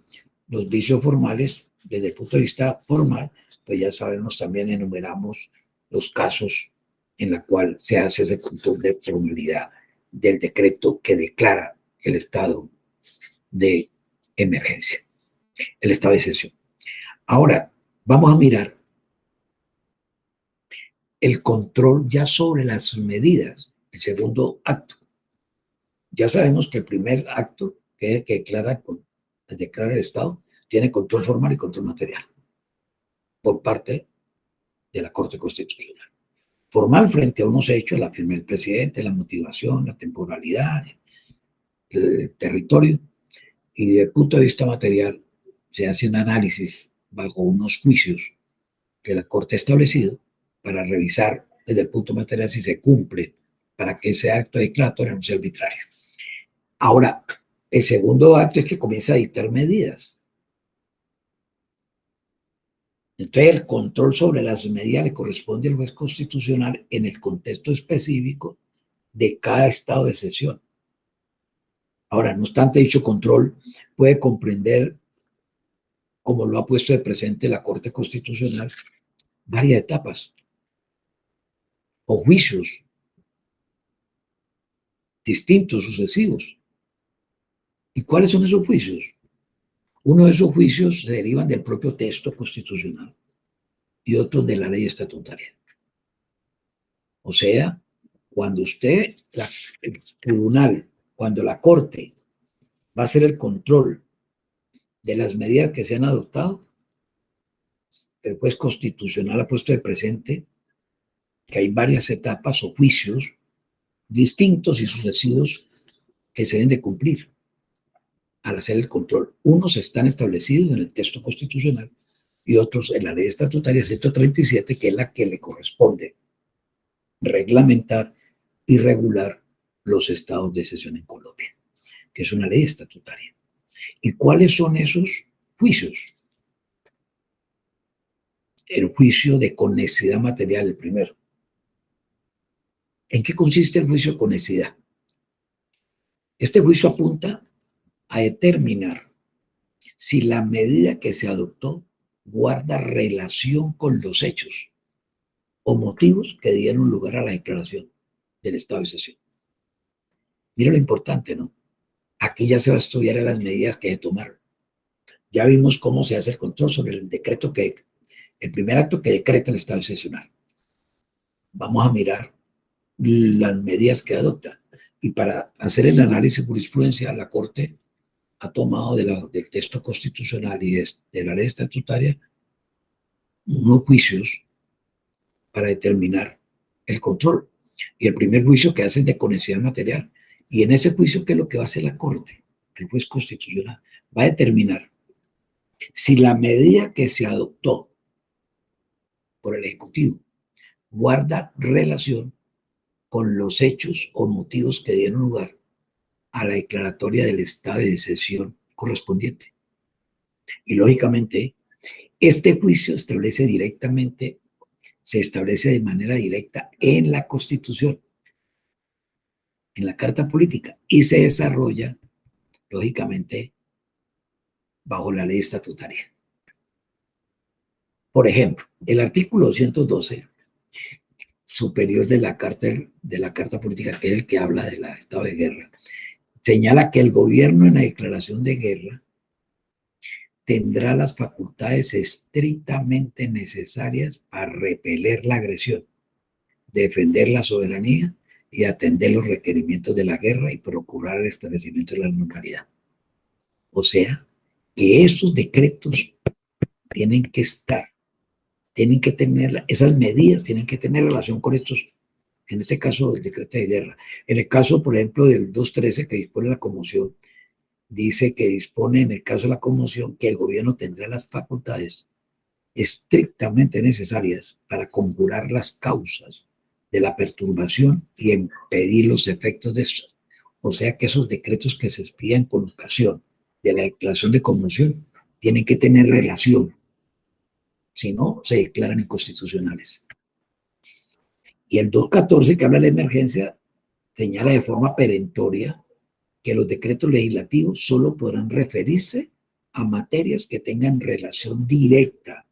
los vicios formales, desde el punto de vista formal, pues ya sabemos, también enumeramos los casos en los cuales se hace ese control de formalidad del decreto que declara el estado de emergencia, el estado de excepción. Ahora, vamos a mirar el control ya sobre las medidas, el segundo acto. Ya sabemos que el primer acto, que es el que declara el Estado, tiene control formal y control material por parte de la Corte Constitucional. Formal frente a unos hechos, la firma del presidente, la motivación, la temporalidad, el territorio, y desde el punto de vista material se hace un análisis bajo unos juicios que la Corte ha establecido para revisar desde el punto material si se cumple para que ese acto declaratorio no sea arbitrario. Ahora, el segundo acto es que comienza a dictar medidas. Entonces, el control sobre las medidas le corresponde al juez constitucional en el contexto específico de cada estado de excepción. Ahora, no obstante, dicho control puede comprender, como lo ha puesto de presente la Corte Constitucional, varias etapas o juicios distintos, sucesivos. ¿Y cuáles son esos juicios? Uno de esos juicios se derivan del propio texto constitucional y otros de la ley estatutaria. O sea, cuando el tribunal, cuando la Corte va a hacer el control de las medidas que se han adoptado, el juez constitucional ha puesto de presente que hay varias etapas o juicios distintos y sucesivos que se deben de cumplir al hacer el control. Unos están establecidos en el texto constitucional y otros en la ley estatutaria 137, que es la que le corresponde reglamentar y regular los estados de excepción en Colombia, que es una ley estatutaria. ¿Y cuáles son esos juicios? El juicio de conexidad material, el primero. ¿En qué consiste el juicio de conexidad? Este juicio apunta a determinar si la medida que se adoptó guarda relación con los hechos o motivos que dieron lugar a la declaración del estado de excepción. Mira lo importante, ¿no? Aquí ya se va a estudiar las medidas que se tomaron. Ya vimos cómo se hace el control sobre el decreto el primer acto que decreta el estado excepcional. Vamos a mirar las medidas que adopta. Y para hacer el análisis jurisprudencial, la Corte ha tomado del texto constitucional y de la ley estatutaria unos juicios para determinar el control. Y el primer juicio que hace es de conexidad material. Y en ese juicio, ¿qué es lo que va a hacer la Corte? El juez constitucional va a determinar si la medida que se adoptó por el Ejecutivo guarda relación con los hechos o motivos que dieron lugar a la declaratoria del estado de excepción correspondiente. Y lógicamente, este juicio se establece de manera directa en la Constitución, en la Carta Política, y se desarrolla, lógicamente, bajo la ley estatutaria. Por ejemplo, el artículo 212 superior de la Carta Política, que es el que habla del estado de guerra, señala que el gobierno en la declaración de guerra tendrá las facultades estrictamente necesarias para repeler la agresión, defender la soberanía y atender los requerimientos de la guerra y procurar el establecimiento de la normalidad. O sea, que esos decretos tienen que estar, tienen que tener, esas medidas tienen que tener relación con estos, en este caso el decreto de guerra. En el caso, por ejemplo, del 213 que dispone la conmoción, dice que dispone en el caso de la conmoción que el gobierno tendrá las facultades estrictamente necesarias para conjurar las causas de la perturbación y impedir los efectos de esto. O sea que esos decretos que se expidan con ocasión de la declaración de conmoción tienen que tener relación, si no, se declaran inconstitucionales. Y el 214, que habla de la emergencia, señala de forma perentoria que los decretos legislativos solo podrán referirse a materias que tengan relación directa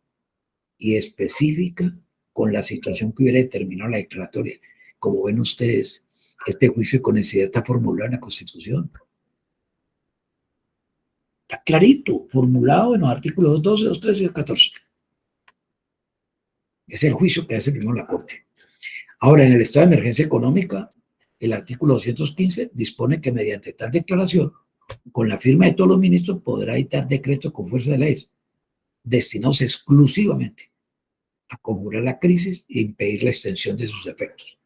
y específica con la situación que hubiera determinado la declaratoria. Como ven ustedes, este juicio de conexidad está formulado en la Constitución. Está clarito, formulado en los artículos 12, 213 y 214. Es el juicio que hace primero la Corte. Ahora, en el estado de emergencia económica, el artículo 215 dispone que mediante tal declaración, con la firma de todos los ministros, podrá dictar decretos con fuerza de leyes, destinados exclusivamente a conjurar la crisis e impedir la extensión de sus efectos.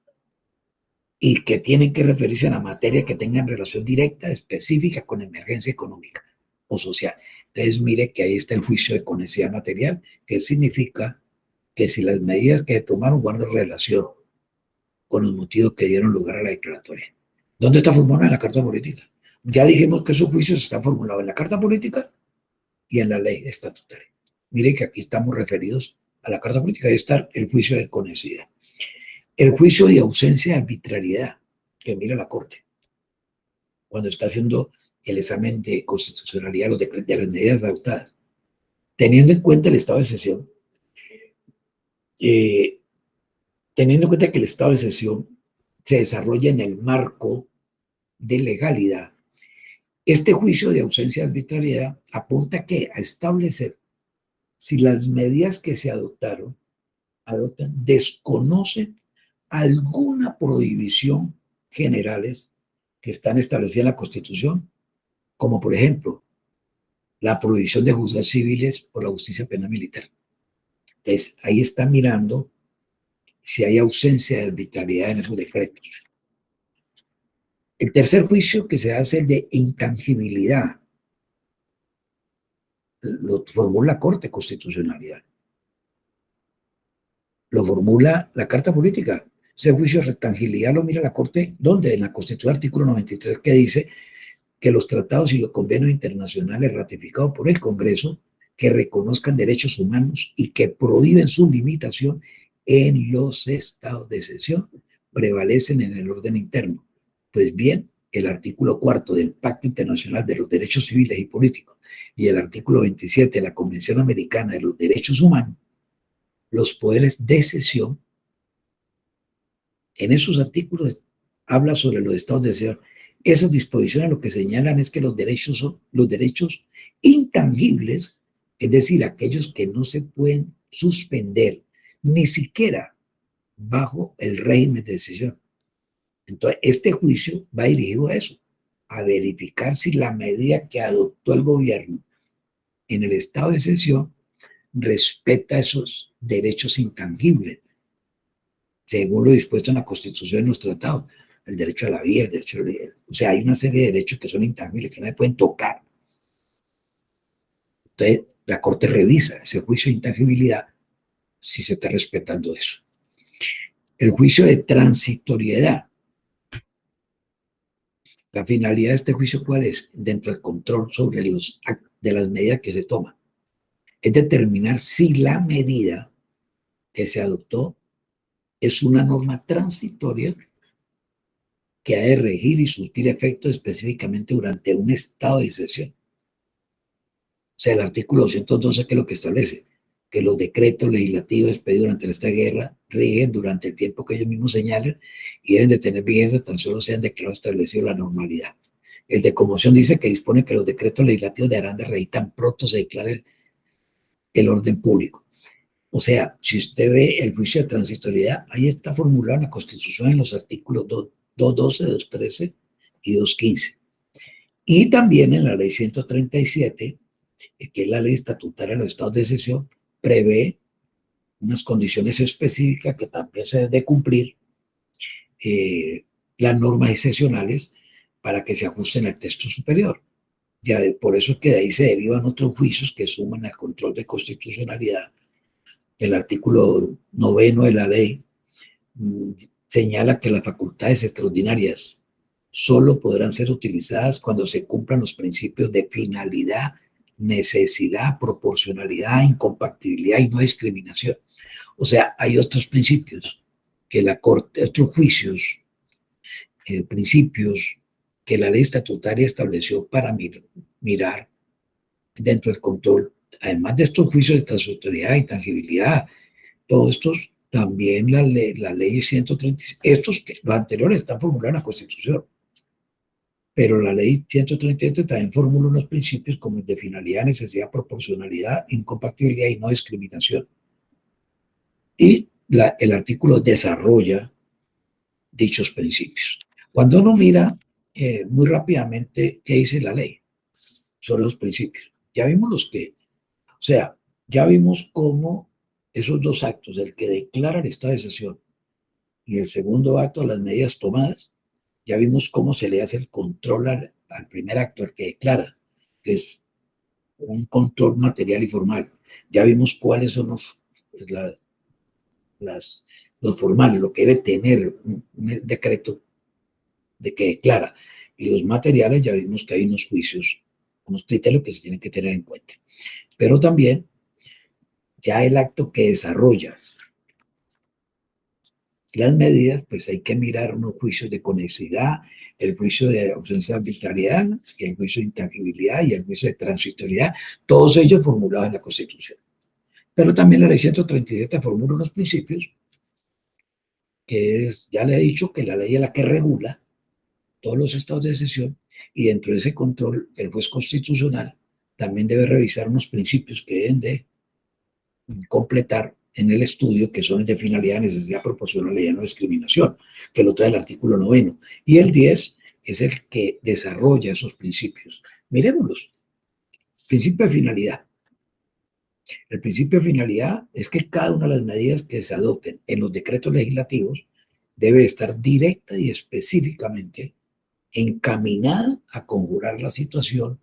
Y que tienen que referirse a la materia que tengan relación directa, específica con emergencia económica o social. Entonces, mire que ahí está el juicio de conexidad material, que significa que si las medidas que tomaron guardan relación con los motivos que dieron lugar a la declaratoria. ¿Dónde está formulada? En la Carta Política. Ya dijimos que esos juicios están formulados en la Carta Política y en la ley estatutaria. Mire que aquí estamos referidos a la Carta Política. Ahí está el juicio de conexidad. El juicio de ausencia de arbitrariedad, que mira la Corte, cuando está haciendo el examen de constitucionalidad de las medidas adoptadas, teniendo en cuenta el estado de excepción, teniendo en cuenta que el estado de excepción se desarrolla en el marco de legalidad, este juicio de ausencia de arbitrariedad apunta a establecer si las medidas que se adoptan desconocen alguna prohibición generales que están establecidas en la Constitución, como por ejemplo la prohibición de juzgar civiles por la justicia penal militar. Entonces, ahí está mirando si hay ausencia de arbitrariedad en esos decretos. El tercer juicio que se hace es el de intangibilidad. Lo formula la Corte de Constitucionalidad. Lo formula la Carta Política. Ese juicio de intangibilidad lo mira la Corte, ¿dónde? En la Constitución, artículo 93, que dice que los tratados y los convenios internacionales ratificados por el Congreso que reconozcan derechos humanos y que prohíben su limitación en los estados de excepción prevalecen en el orden interno. Pues bien, el artículo 4 del Pacto Internacional de los Derechos Civiles y Políticos y el artículo 27 de la Convención Americana de los Derechos Humanos, los poderes de excepción, en esos artículos habla sobre los estados de excepción. Esas disposiciones lo que señalan es que los derechos son los derechos intangibles, es decir, aquellos que no se pueden suspender, ni siquiera bajo el régimen de excepción. Entonces, este juicio va dirigido a eso, a verificar si la medida que adoptó el gobierno en el estado de excepción respeta esos derechos intangibles, según lo dispuesto en la Constitución y en los tratados. El derecho a la vida, el derecho a la vida. O sea, hay una serie de derechos que son intangibles, que no se pueden tocar. Entonces, la Corte revisa ese juicio de intangibilidad si se está respetando eso. El juicio de transitoriedad. La finalidad de este juicio, ¿cuál es? Dentro del control sobre de las medidas que se toman. Es determinar si la medida que se adoptó es una norma transitoria que ha de regir y surtir efectos específicamente durante un estado de excepción. O sea, el artículo 212, que es lo que establece, que los decretos legislativos expedidos durante el estado de guerra rigen durante el tiempo que ellos mismos señalen y deben de tener vigencia tan solo sean declarados establecido la normalidad. El de conmoción dice que dispone que los decretos legislativos deberán de regir tan pronto se declare el orden público. O sea, si usted ve el juicio de transitoriedad, ahí está formulado en la Constitución en los artículos 212, 213 y 215. Y también en la ley 137, que es la ley estatutaria de los estados de excepción, prevé unas condiciones específicas que también se deben de cumplir las normas excepcionales para que se ajusten al texto superior. Ya por eso es que de ahí se derivan otros juicios que suman al control de constitucionalidad. El artículo 9 de la ley señala que las facultades extraordinarias solo podrán ser utilizadas cuando se cumplan los principios de finalidad, necesidad, proporcionalidad, incompatibilidad y no discriminación. O sea, hay otros principios que la Corte, otros juicios, principios que la ley estatutaria estableció para mirar dentro del control, además de estos juicios de transitoriedad, intangibilidad, todos estos, también la ley 136, los anteriores están formulados en la Constitución, pero la ley 137 también formula unos principios como el de finalidad, necesidad, proporcionalidad, incompatibilidad y no discriminación. Y el artículo desarrolla dichos principios. Cuando uno mira muy rápidamente qué dice la ley sobre los principios, ya vimos los que, o sea, ya vimos cómo esos dos actos, el que declara el estado de excepción y el segundo acto, las medidas tomadas, ya vimos cómo se le hace el control al primer acto, el que declara, que es un control material y formal. Ya vimos cuáles son los formales, lo que debe tener un decreto de que declara. Y los materiales ya vimos que hay unos juicios, unos criterios que se tienen que tener en cuenta. Pero también ya el acto que desarrolla las medidas, pues hay que mirar unos juicios de conexidad, el juicio de ausencia de arbitrariedad, el juicio de intangibilidad y el juicio de transitoriedad, todos ellos formulados en la Constitución. Pero también la ley 137 formula unos principios que es, ya le he dicho que la ley es la que regula todos los estados de excepción y dentro de ese control el juez constitucional también debe revisar unos principios que deben de completar en el estudio, que son el de finalidad, necesidad, proporcionalidad y no discriminación, que lo trae el artículo 9. Y el 10 es el que desarrolla esos principios. Miremoslos. Principio de finalidad. El principio de finalidad es que cada una de las medidas que se adopten en los decretos legislativos debe estar directa y específicamente encaminada a conjurar la situación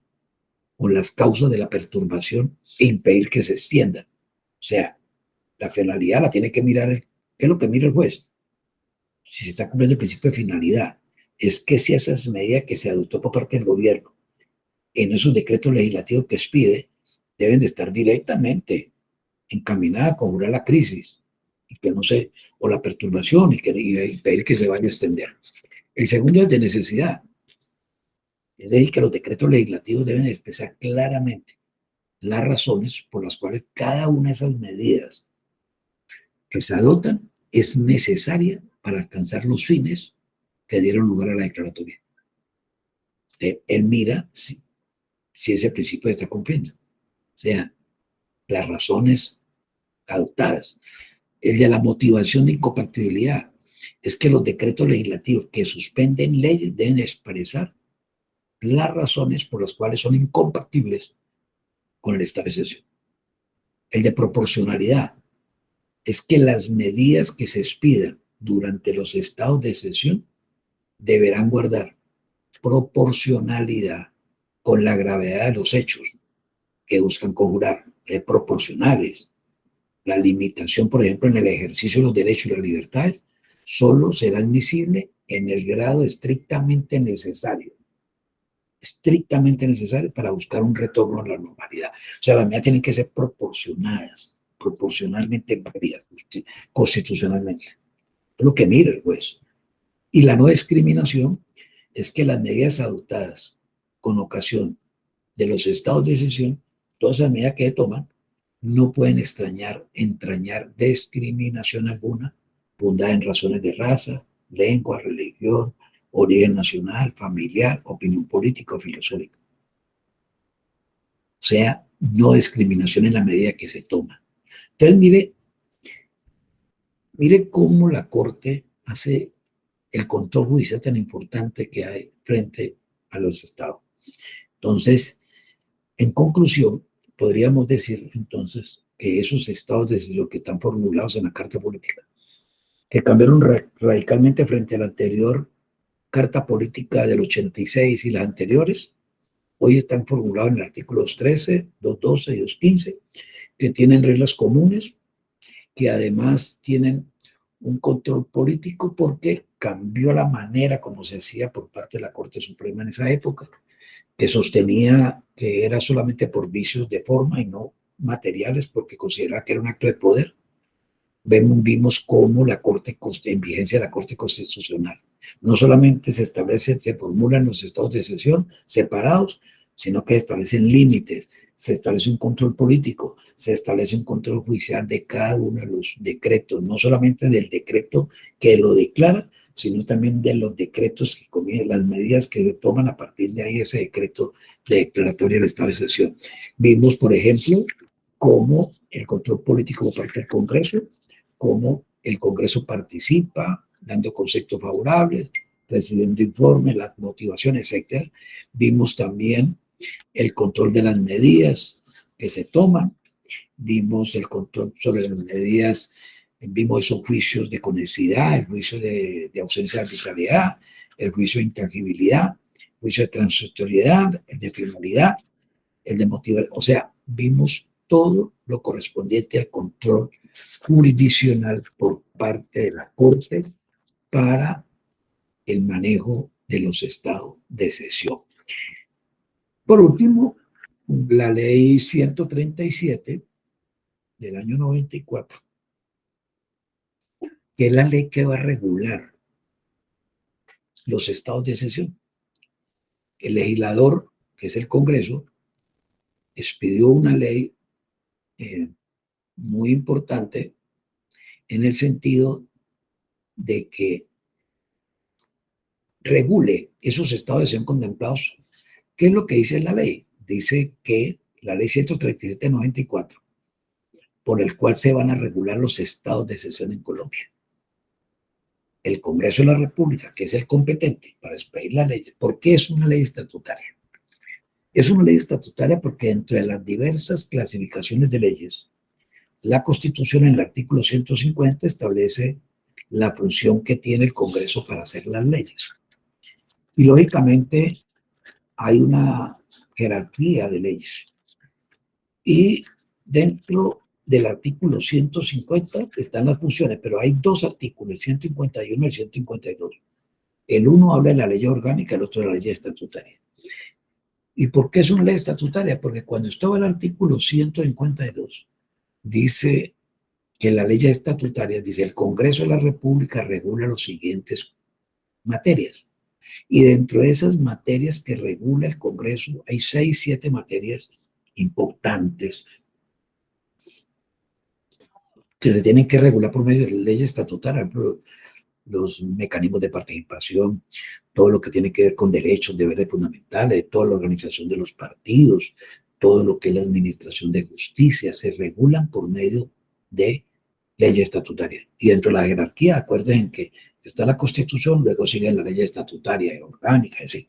o las causas de la perturbación e impedir que se extienda. O sea, la finalidad la tiene que mirar, ¿qué es lo que mira el juez? Si se está cumpliendo el principio de finalidad, es que si esas medidas que se adoptó por parte del gobierno en esos decretos legislativos que expide, deben de estar directamente encaminadas a conjurar la crisis y que no se, o la perturbación y impedir que se vaya a extender. El segundo es de necesidad, es decir, que los decretos legislativos deben expresar claramente las razones por las cuales cada una de esas medidas que se adoptan es necesaria para alcanzar los fines que dieron lugar a la declaratoria. Él mira si ese principio está cumpliendo. O sea, las razones adoptadas. El de la motivación de incompatibilidad es que los decretos legislativos que suspenden leyes deben expresar las razones por las cuales son incompatibles con el estado de excepción. El de proporcionalidad es que las medidas que se expidan durante los estados de excepción deberán guardar proporcionalidad con la gravedad de los hechos que buscan conjurar, proporcionales. La limitación, por ejemplo, en el ejercicio de los derechos y las libertades, solo será admisible en el grado estrictamente necesario para buscar un retorno a la normalidad. O sea, las medidas tienen que ser proporcionadas, proporcionalmente válidas, constitucionalmente. Es lo que mira el juez. Y la no discriminación es que las medidas adoptadas con ocasión de los estados de excepción, todas esas medidas que se toman, no pueden entrañar discriminación alguna, fundada en razones de raza, lengua, religión, origen nacional, familiar, opinión política o filosófica. O sea, no discriminación en la medida que se toma. Entonces, mire cómo la Corte hace el control judicial tan importante que hay frente a los estados. Entonces, en conclusión, podríamos decir entonces que esos estados, desde lo que están formulados en la Carta Política, que cambiaron radicalmente frente a la anterior Carta Política del 86 y las anteriores, hoy están formulados en el artículo 213, 212 y 215, que tienen reglas comunes, que además tienen un control político porque cambió la manera como se hacía por parte de la Corte Suprema en esa época, que sostenía que era solamente por vicios de forma y no materiales, porque consideraba que era un acto de poder. Vimos cómo la Corte, en vigencia de la Corte Constitucional, no solamente se establecen, se formulan los estados de excepción separados, sino que establecen límites, se establece un control político, se establece un control judicial de cada uno de los decretos, no solamente del decreto que lo declara, sino también de los decretos que comienzan, las medidas que se toman a partir de ahí ese decreto de declaratoria del estado de excepción. Vimos, por ejemplo, cómo el control político por parte del Congreso, cómo el Congreso participa, dando conceptos favorables, recibiendo informes, las motivaciones, etc. Vimos también el control de las medidas que se toman, vimos el control sobre las medidas, vimos esos juicios de conexidad, el juicio de ausencia de arbitrariedad, el juicio de intangibilidad, el juicio de transitoriedad, el de finalidad, el de motivación, o sea, vimos todo lo correspondiente al control jurisdiccional por parte de la Corte para el manejo de los estados de excepción. Por último, la ley 137 del año 94, que es la ley que va a regular los estados de excepción. El legislador, que es el Congreso, expidió una ley muy importante en el sentido de que regule esos estados de excepción contemplados. ¿Qué es lo que dice la ley? Dice que la ley 137 de 94, por el cual se van a regular los estados de excepción en Colombia. El Congreso de la República, que es el competente para expedir la ley. ¿Por qué es una ley estatutaria? Es una ley estatutaria porque entre las diversas clasificaciones de leyes, la Constitución en el artículo 150 establece la función que tiene el Congreso para hacer las leyes. Y lógicamente hay una jerarquía de leyes. Y dentro del artículo 150 están las funciones, pero hay dos artículos, el 151 y el 152. El uno habla de la ley orgánica, el otro de la ley estatutaria. ¿Y por qué es una ley estatutaria? Porque cuando estaba el artículo 152, dice que la ley estatutaria, dice, el Congreso de la República regula los siguientes materias. Y dentro de esas materias que regula el Congreso, hay 6, 7 materias importantes que se tienen que regular por medio de la ley estatutaria, los mecanismos de participación, todo lo que tiene que ver con derechos, deberes fundamentales, toda la organización de los partidos, todo lo que es la administración de justicia, se regulan por medio de ley estatutaria. Y dentro de la jerarquía, acuérdense que está la Constitución, luego sigue la ley estatutaria y orgánica, así.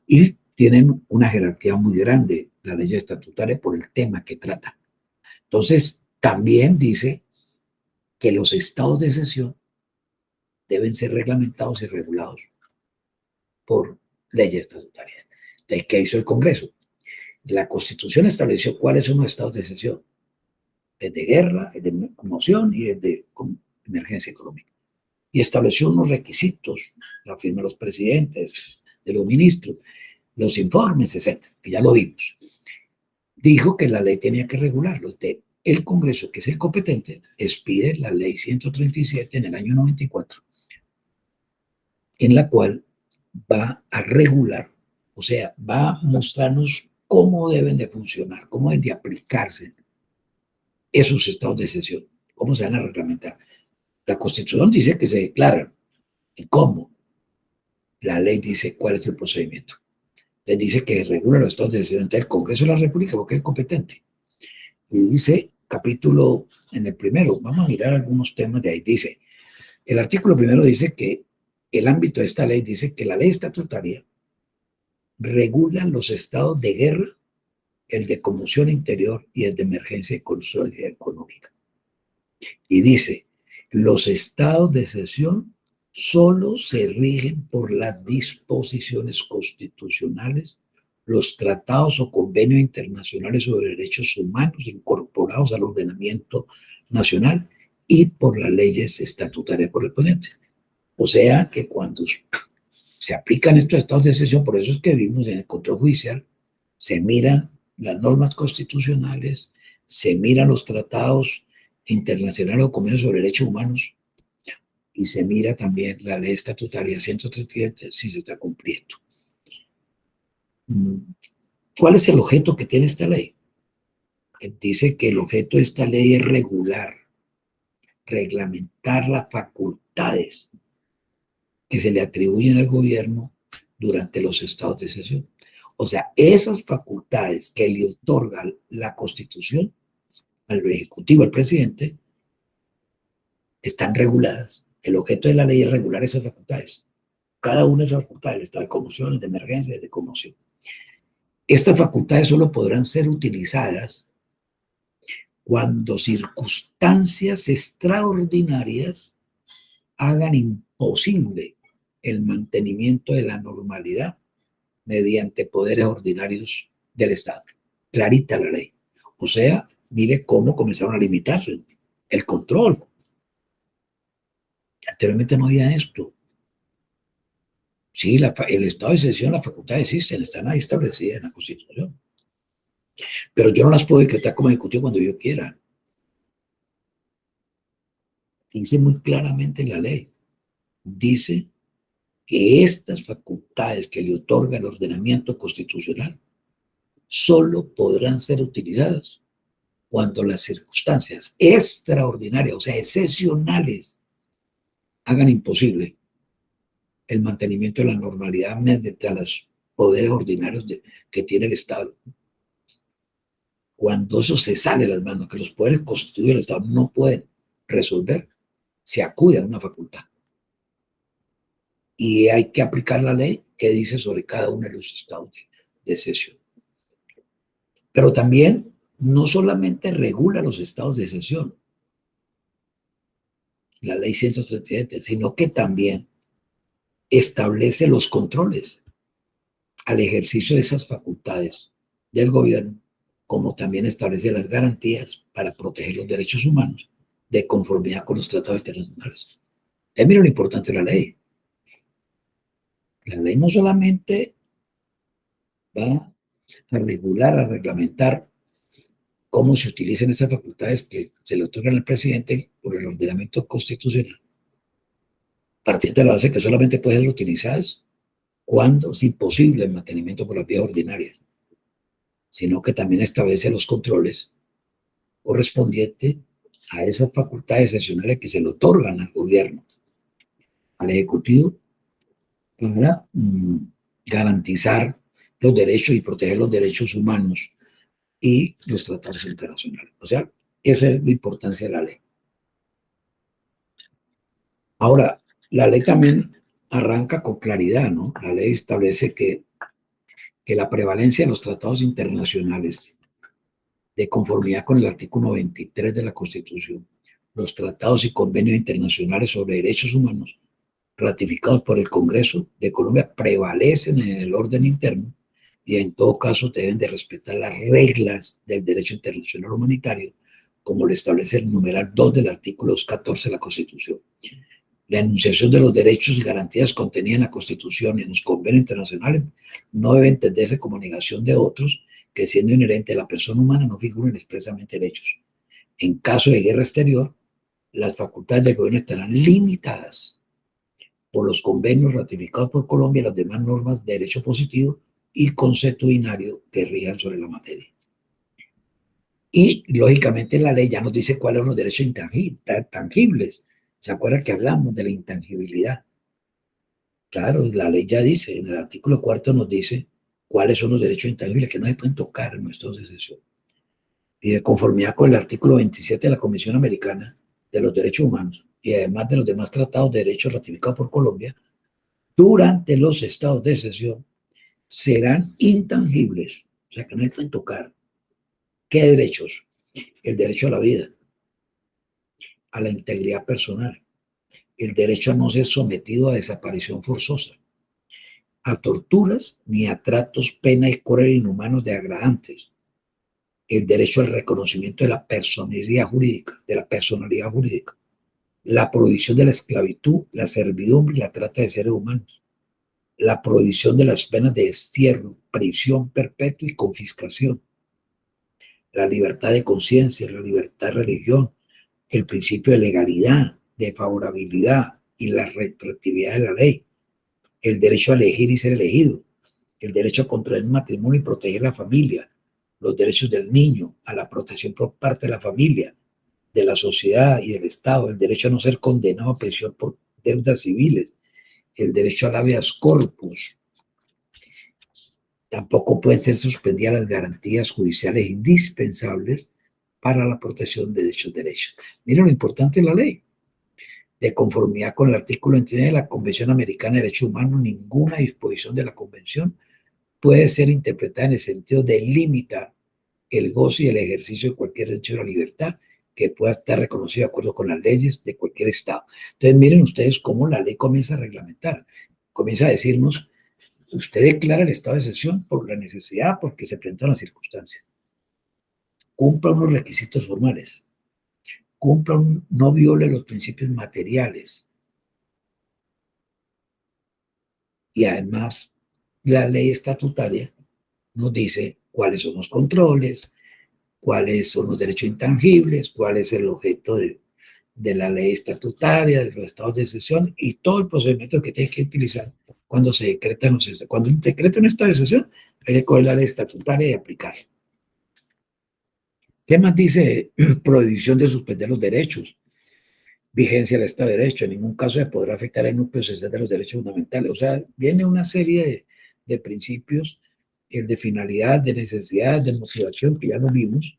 Y tienen una jerarquía muy grande, la ley estatutaria, por el tema que trata. Entonces, también dice que los estados de excepción deben ser reglamentados y regulados por leyes estatutarias. Entonces, ¿qué hizo el Congreso? La Constitución estableció cuáles son los estados de excepción. Es de guerra, es de conmoción y es de emergencia económica. Y estableció unos requisitos, la firma de los presidentes, de los ministros, los informes, etcétera, que ya lo vimos. Dijo que la ley tenía que regularlos. El Congreso, que es el competente, expide la ley 137 en el año 94, en la cual va a regular, o sea, va a mostrarnos cómo deben de funcionar, cómo deben de aplicarse esos estados de excepción, cómo se van a reglamentar. La Constitución dice que se declaran. ¿Y cómo? La ley dice cuál es el procedimiento. Les dice que regula los estados de excepción del Congreso de la República porque es competente. Y dice, capítulo en el primero, vamos a mirar algunos temas de ahí. Dice, el artículo primero dice que el ámbito de esta ley dice que la ley estatutaria regula los estados de guerra, el de conmoción interior y el de emergencia y consecuencia económica. Y dice, los estados de excepción solo se rigen por las disposiciones constitucionales, los tratados o convenios internacionales sobre derechos humanos incorporados al ordenamiento nacional y por las leyes estatutarias correspondientes. O sea que cuando se aplican estos estados de excepción, por eso es que vimos en el control judicial, se miran las normas constitucionales, se miran los tratados internacionales o convenios sobre derechos humanos y se mira también la ley estatutaria 137 si se está cumpliendo. ¿Cuál es el objeto que tiene esta ley? Dice que el objeto de esta ley es regular, reglamentar las facultades que se le atribuyen al gobierno durante los estados de excepción. O sea, esas facultades que le otorga la Constitución al Ejecutivo, al presidente, están reguladas. El objeto de la ley es regular esas facultades. Cada una de esas facultades, el estado de conmoción, de emergencia, de conmoción. Estas facultades solo podrán ser utilizadas cuando circunstancias extraordinarias hagan imposible el mantenimiento de la normalidad mediante poderes ordinarios del Estado. Clarita la ley. O sea, mire cómo comenzaron a limitarse el control. Anteriormente no había esto. Sí, el estado de excepción, las facultades existen, están ahí establecidas en la Constitución. Pero yo no las puedo decretar como ejecutivo cuando yo quiera. Dice muy claramente la ley. Dice que estas facultades que le otorga el ordenamiento constitucional solo podrán ser utilizadas cuando las circunstancias extraordinarias, o sea, excepcionales, hagan imposible el mantenimiento de la normalidad mediante los poderes ordinarios que tiene el Estado. Cuando eso se sale de las manos, que los poderes constituidos del Estado no pueden resolver, se acude a una facultad. Y hay que aplicar la ley que dice sobre cada uno de los estados de excepción. Pero también no solamente regula los estados de excepción, la ley 137, sino que también establece los controles al ejercicio de esas facultades del gobierno, como también establece las garantías para proteger los derechos humanos de conformidad con los tratados internacionales. Mira lo importante de la ley. La ley no solamente va a regular, a reglamentar cómo se utilizan esas facultades que se le otorgan al presidente por el ordenamiento constitucional, partiendo de la base que solamente pueden ser utilizadas cuando es imposible el mantenimiento por las vías ordinarias, sino que también establece los controles correspondientes a esas facultades excepcionales que se le otorgan al gobierno, al Ejecutivo, para garantizar los derechos y proteger los derechos humanos y los tratados internacionales. O sea, esa es la importancia de la ley. Ahora, la ley también arranca con claridad, ¿no? La ley establece que la prevalencia de los tratados internacionales, de conformidad con el artículo 93 de la Constitución, los tratados y convenios internacionales sobre derechos humanos ratificados por el Congreso de Colombia prevalecen en el orden interno y en todo caso deben de respetar las reglas del derecho internacional humanitario, como lo establece el numeral 2 del artículo 214 de la Constitución. La enunciación de los derechos y garantías contenidas en la Constitución y en los convenios internacionales no debe entenderse como negación de otros que, siendo inherente a la persona humana, no figuren expresamente en hechos. En caso de guerra exterior, las facultades del gobierno estarán limitadas por los convenios ratificados por Colombia y las demás normas de derecho positivo y consuetudinario que rijan sobre la materia. Y, lógicamente, la ley ya nos dice cuáles son los derechos tangibles. ¿Se acuerdan que hablamos de la intangibilidad? Claro, la ley ya dice, en el artículo 4 nos dice cuáles son los derechos intangibles que no se pueden tocar en nuestros decisión. Y de conformidad con el artículo 27 de la Convención Americana de los Derechos Humanos y además de los demás tratados de derechos ratificados por Colombia, durante los estados de excepción serán intangibles, o sea que no se pueden tocar. ¿Qué derechos? El derecho a la vida, a la integridad personal, el derecho a no ser sometido a desaparición forzosa, a torturas ni a tratos, pena y crueles inhumanos degradantes, el derecho al reconocimiento de la personalidad jurídica, la prohibición de la esclavitud, la servidumbre y la trata de seres humanos, la prohibición de las penas de destierro, prisión perpetua y confiscación, la libertad de conciencia, la libertad de religión, el principio de legalidad, de favorabilidad y la retroactividad de la ley, el derecho a elegir y ser elegido, el derecho a contraer un matrimonio y proteger la familia, los derechos del niño, a la protección por parte de la familia, de la sociedad y del Estado, el derecho a no ser condenado a prisión por deudas civiles, el derecho al habeas corpus. Tampoco pueden ser suspendidas las garantías judiciales indispensables para la protección de dichos derechos. Miren lo importante de la ley. De conformidad con el artículo 29 de la Convención Americana de Derechos Humanos, ninguna disposición de la Convención puede ser interpretada en el sentido de limitar el goce y el ejercicio de cualquier derecho a la libertad que pueda estar reconocido de acuerdo con las leyes de cualquier Estado. Entonces, miren ustedes cómo la ley comienza a reglamentar. Comienza a decirnos, usted declara el estado de excepción por la necesidad, porque se presentan las circunstancias. Cumpla unos requisitos formales. No viole los principios materiales. Y además, la ley estatutaria nos dice cuáles son los controles, cuáles son los derechos intangibles, cuál es el objeto de la ley estatutaria, de los estados de excepción y todo el procedimiento que tiene que utilizar cuando se decreta cuando se decreta un estado de excepción, hay que coger la ley estatutaria y aplicarla. ¿Qué más dice? Prohibición de suspender los derechos, vigencia del Estado de Derecho, en ningún caso se podrá afectar el núcleo esencial de los derechos fundamentales. O sea, viene una serie de principios, el de finalidad, de necesidad, de motivación, que ya lo vimos,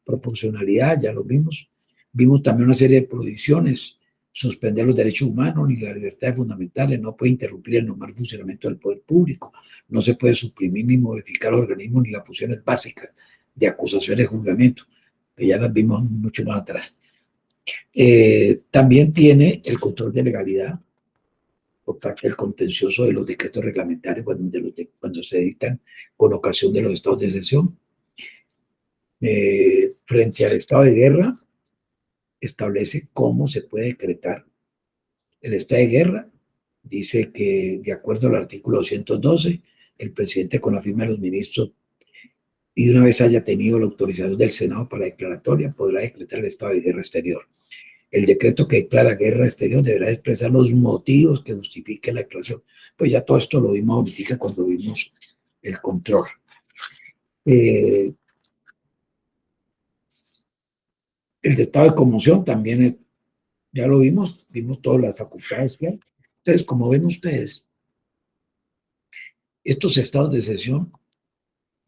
proporcionalidad, ya lo vimos. Vimos también una serie de prohibiciones, suspender los derechos humanos ni las libertades fundamentales, no puede interrumpir el normal funcionamiento del poder público, no se puede suprimir ni modificar los organismos ni las funciones básicas de acusaciones y juzgamiento, que ya las vimos mucho más atrás. También tiene el control de legalidad por parte del contencioso de los decretos reglamentarios cuando se dictan con ocasión de los estados de excepción. Frente al estado de guerra, establece cómo se puede decretar el estado de guerra. Dice que, de acuerdo al artículo 212, el presidente, con la firma de los ministros y una vez haya tenido la autorización del Senado para la declaratoria, podrá decretar el estado de guerra exterior. El decreto que declara guerra exterior deberá expresar los motivos que justifiquen la declaración. Pues ya todo esto lo vimos ahorita cuando vimos el control. El estado de conmoción también ya lo vimos todas las facultades que hay. Entonces, como ven ustedes, estos estados de excepción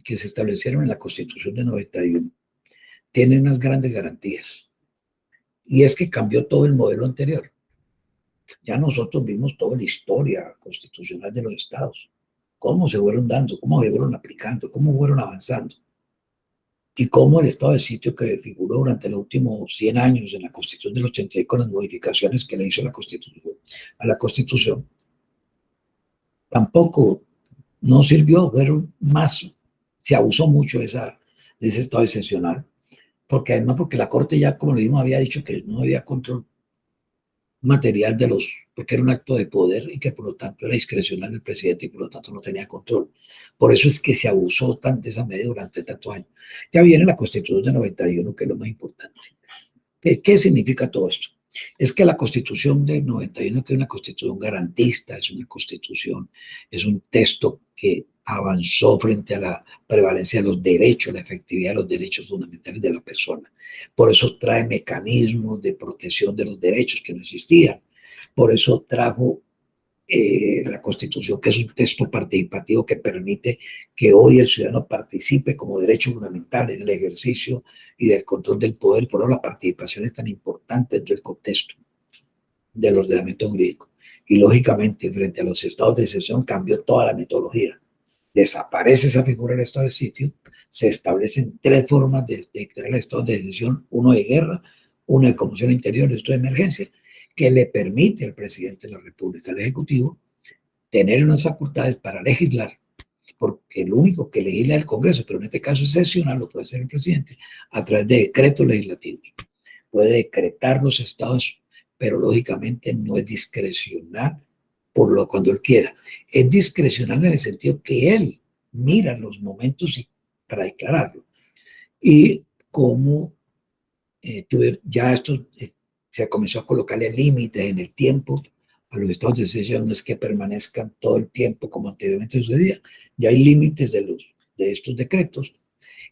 que se establecieron en la Constitución de 91 tienen unas grandes garantías. Y es que cambió todo el modelo anterior. Ya nosotros vimos toda la historia constitucional de los estados, cómo se fueron dando, cómo se fueron aplicando, cómo fueron avanzando. Y cómo el estado de sitio que figuró durante los últimos 100 años en la Constitución del 86 con las modificaciones que le hizo a la Constitución, tampoco no sirvió, fueron más, se abusó mucho de ese estado excepcional, porque la Corte ya, como lo vimos, había dicho que no había control material porque era un acto de poder y que por lo tanto era discrecional del presidente y por lo tanto no tenía control. Por eso es que se abusó tanto de esa medida durante tantos años. Ya viene la Constitución de 91, que es lo más importante. ¿Qué significa todo esto? Es que la Constitución de 91 es una constitución garantista, es una constitución, es un texto que avanzó frente a la prevalencia de los derechos, la efectividad de los derechos fundamentales de la persona. Por eso trae mecanismos de protección de los derechos que no existían. Por eso trajo la Constitución, que es un texto participativo que permite que hoy el ciudadano participe como derecho fundamental en el ejercicio y del control del poder. Por eso la participación es tan importante dentro del contexto del ordenamiento jurídico. Y lógicamente, frente a los estados de excepción, cambió toda la metodología. Desaparece esa figura del estado de sitio, se establecen tres formas de crear el estado de excepción: uno de guerra, uno de conmoción interior y otro de emergencia, que le permite al presidente de la República, al Ejecutivo, tener unas facultades para legislar, porque el único que legisla es el Congreso, pero en este caso es excepcional, lo puede hacer el presidente, a través de decretos legislativos. Puede decretar los estados, pero lógicamente no es discrecional cuando él quiera. Es discrecional en el sentido que él mira los momentos para declararlo. Y como ya esto se comenzó a colocarle límites en el tiempo a los estados de excepción, no es que permanezcan todo el tiempo como anteriormente sucedía, ya hay límites de estos decretos,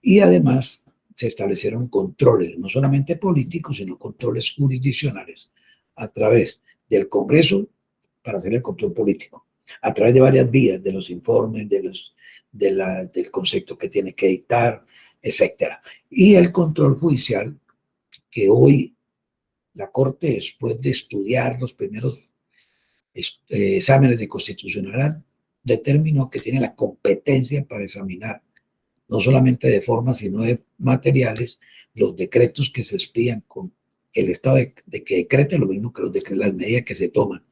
y además se establecieron controles, no solamente políticos, sino controles jurisdiccionales a través del Congreso para hacer el control político, a través de varias vías, de los informes, del concepto que tiene que dictar, etcétera. Y el control judicial, que hoy la Corte, después de estudiar los primeros exámenes de constitucionalidad, determinó que tiene la competencia para examinar, no solamente de forma, sino de materiales, los decretos que se expían con el estado de que decrete, lo mismo que las medidas que se toman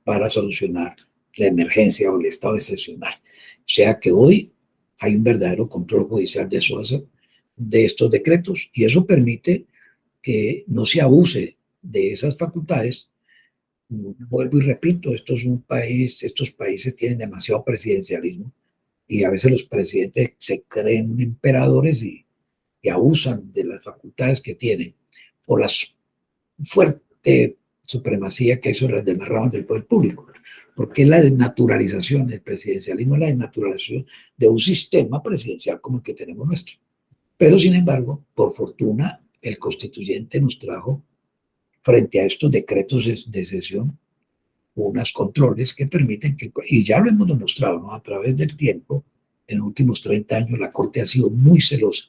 para solucionar la emergencia o el estado excepcional. O sea que hoy hay un verdadero control judicial de estos decretos, y eso permite que no se abuse de esas facultades. Vuelvo y repito, estos países tienen demasiado presidencialismo, y a veces los presidentes se creen emperadores y abusan de las facultades que tienen por la fuerte supremacía que hay sobre las demás ramas del poder público. Porque es la desnaturalización, el presidencialismo es la desnaturalización de un sistema presidencial como el que tenemos nuestro. Pero sin embargo, por fortuna, el constituyente nos trajo, frente a estos decretos de excepción, unos controles que permiten que, y ya lo hemos demostrado, ¿no?, a través del tiempo. En los últimos 30 años la Corte ha sido muy celosa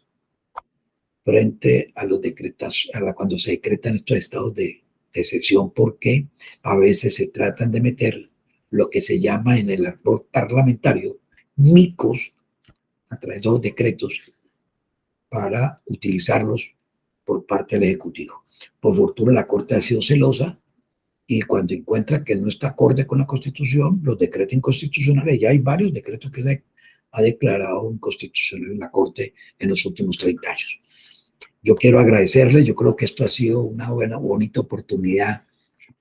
frente a los decretos, cuando se decretan estos estados de excepción, porque a veces se tratan de meter lo que se llama en el árbol parlamentario micos a través de los decretos para utilizarlos por parte del Ejecutivo. Por fortuna la Corte ha sido celosa, y cuando encuentra que no está acorde con la Constitución, los decreta inconstitucionales. Ya hay varios decretos que se ha declarado inconstitucional en la Corte en los últimos 30 años. Yo quiero agradecerles, yo creo que esto ha sido una bonita oportunidad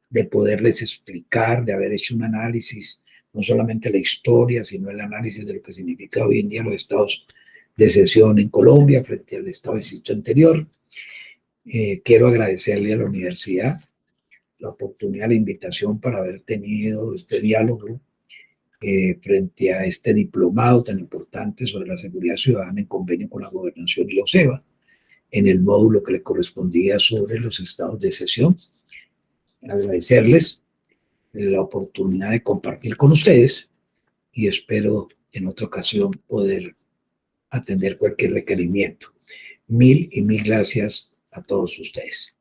de poderles explicar, de haber hecho un análisis, no solamente la historia, sino el análisis de lo que significa hoy en día los estados de excepción en Colombia frente al estado de sitio anterior. Quiero agradecerle a la universidad la oportunidad, la invitación para haber tenido este diálogo frente a este diplomado tan importante sobre la seguridad ciudadana en convenio con la Gobernación y la OSEBA, en el módulo que le correspondía sobre los estados de excepción. Agradecerles la oportunidad de compartir con ustedes, y espero en otra ocasión poder atender cualquier requerimiento. Mil y mil gracias a todos ustedes.